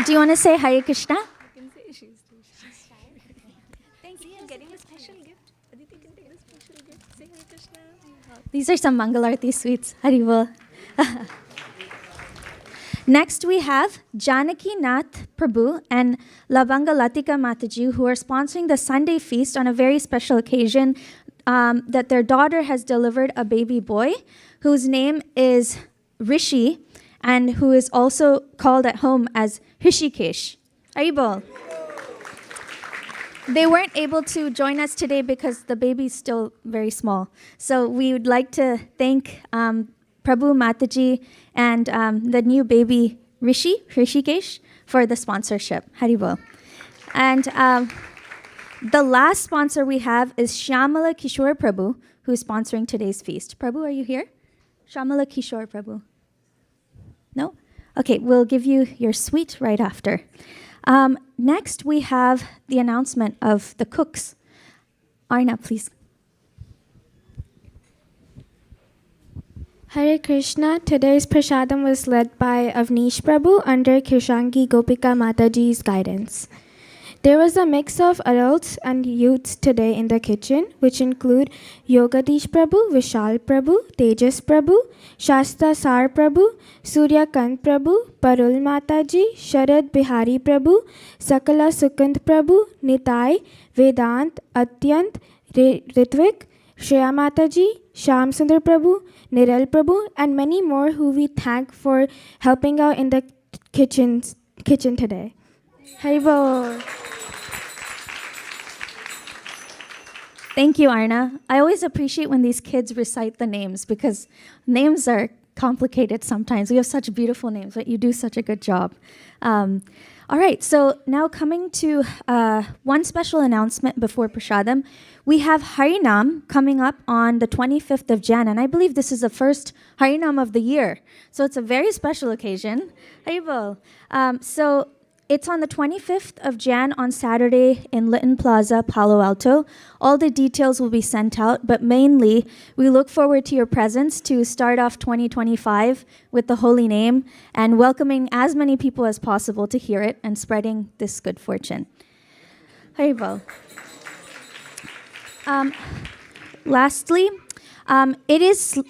Do you want to say Hare Krishna? I can say she's shy. Thank you. I'm getting a special gift. Aditi can take the special gift. Say Hare Krishna. These are some Mangalarti sweets. Haribol. Next, we have Janaki Nath Prabhu and Labanga Latika Mataji, who are sponsoring the Sunday feast on a very special occasion that their daughter has delivered a baby boy whose name is Rishi and who is also called at home as Rishikesh. Haribol. They weren't able to join us today because the baby's still very small. So we would like to thank Prabhu Mataji and the new baby Rishikesh for the sponsorship. Haribol. And the last sponsor we have is Shyamala Kishore Prabhu, who is sponsoring today's feast. Prabhu, are you here? Shyamala Kishore Prabhu. No? Okay, we'll give you your sweet right after. Next, we have the announcement of the cooks. Arna, please. Hare Krishna. Today's prasadam was led by Avnish Prabhu under Krishangi Gopika Mataji's guidance. There was a mix of adults and youths today in the kitchen, which include Yogadish Prabhu, Vishal Prabhu, Tejas Prabhu, Shasta Sar Prabhu, Surya Kant Prabhu, Parul Mataji, Sharad Bihari Prabhu, Sakala Sukant Prabhu, Nitai, Vedant, Atyant, Ritvik, Shreya Mataji, Shyam Sundar Prabhu, Niral Prabhu, and many more who we thank for helping out in the kitchen today. Haribol. Thank you, Arna. I always appreciate when these kids recite the names because names are complicated sometimes. We have such beautiful names, but you do such a good job. All right, so now coming to one special announcement before Prasadam. We have Harinam coming up on the 25th of Jan, and I believe this is the first Harinam of the year. So it's a very special occasion. Haribol. So it's on the 25th of Jan on Saturday in Lytton Plaza, Palo Alto. All the details will be sent out, but mainly we look forward to your presence to start off 2025 with the holy name and welcoming as many people as possible to hear it and spreading this good fortune. Haribol. Lastly, it is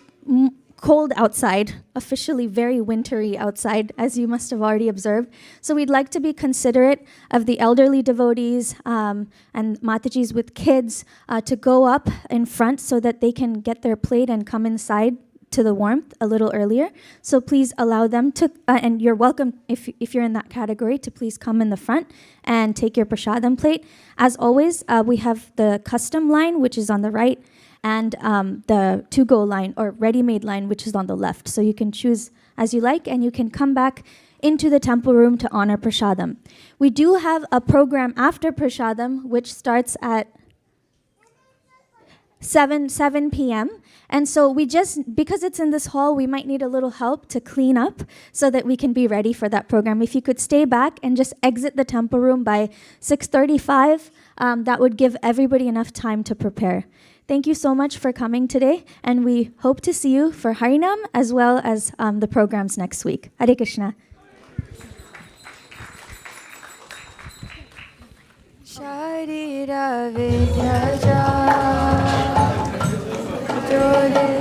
cold outside, officially very wintry outside, as you must have already observed. So we'd like to be considerate of the elderly devotees and Matajis with kids to go up in front so that they can get their plate and come inside to the warmth a little earlier. So please allow them to, and you're welcome if you're in that category to please come in the front and take your prasadam plate. As always, we have the custom line, which is on the right, and the to-go line or ready-made line, which is on the left. So you can choose as you like, and you can come back into the temple room to honor prasadam. We do have a program after prasadam, which starts at 7 p.m. And so we just, because it's in this hall, we might need a little help to clean up so that we can be ready for that program. If you could stay back and just exit the temple room by 6:35, that would give everybody enough time to prepare. Thank you so much for coming today, and we hope to see you for Harinam as well as the programs next week. Hare Krishna. Sharira Vidyaja Jode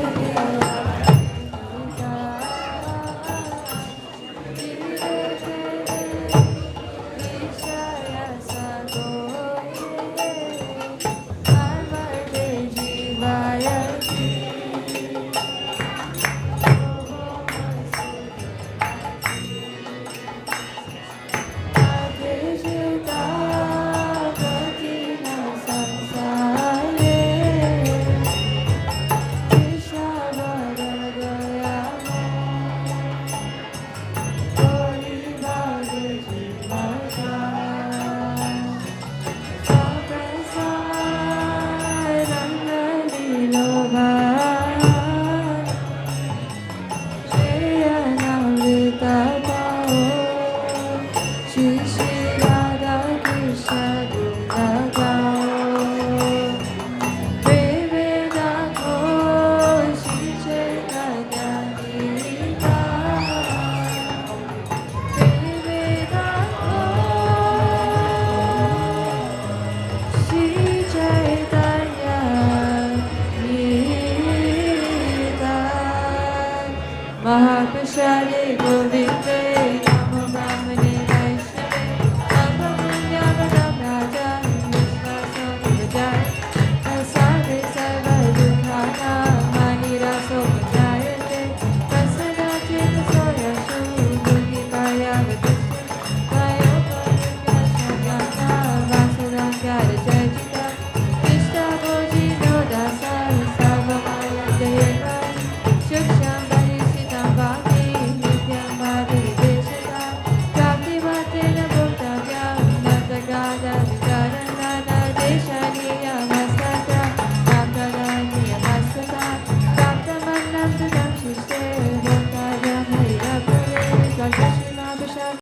Shri Radha Krishna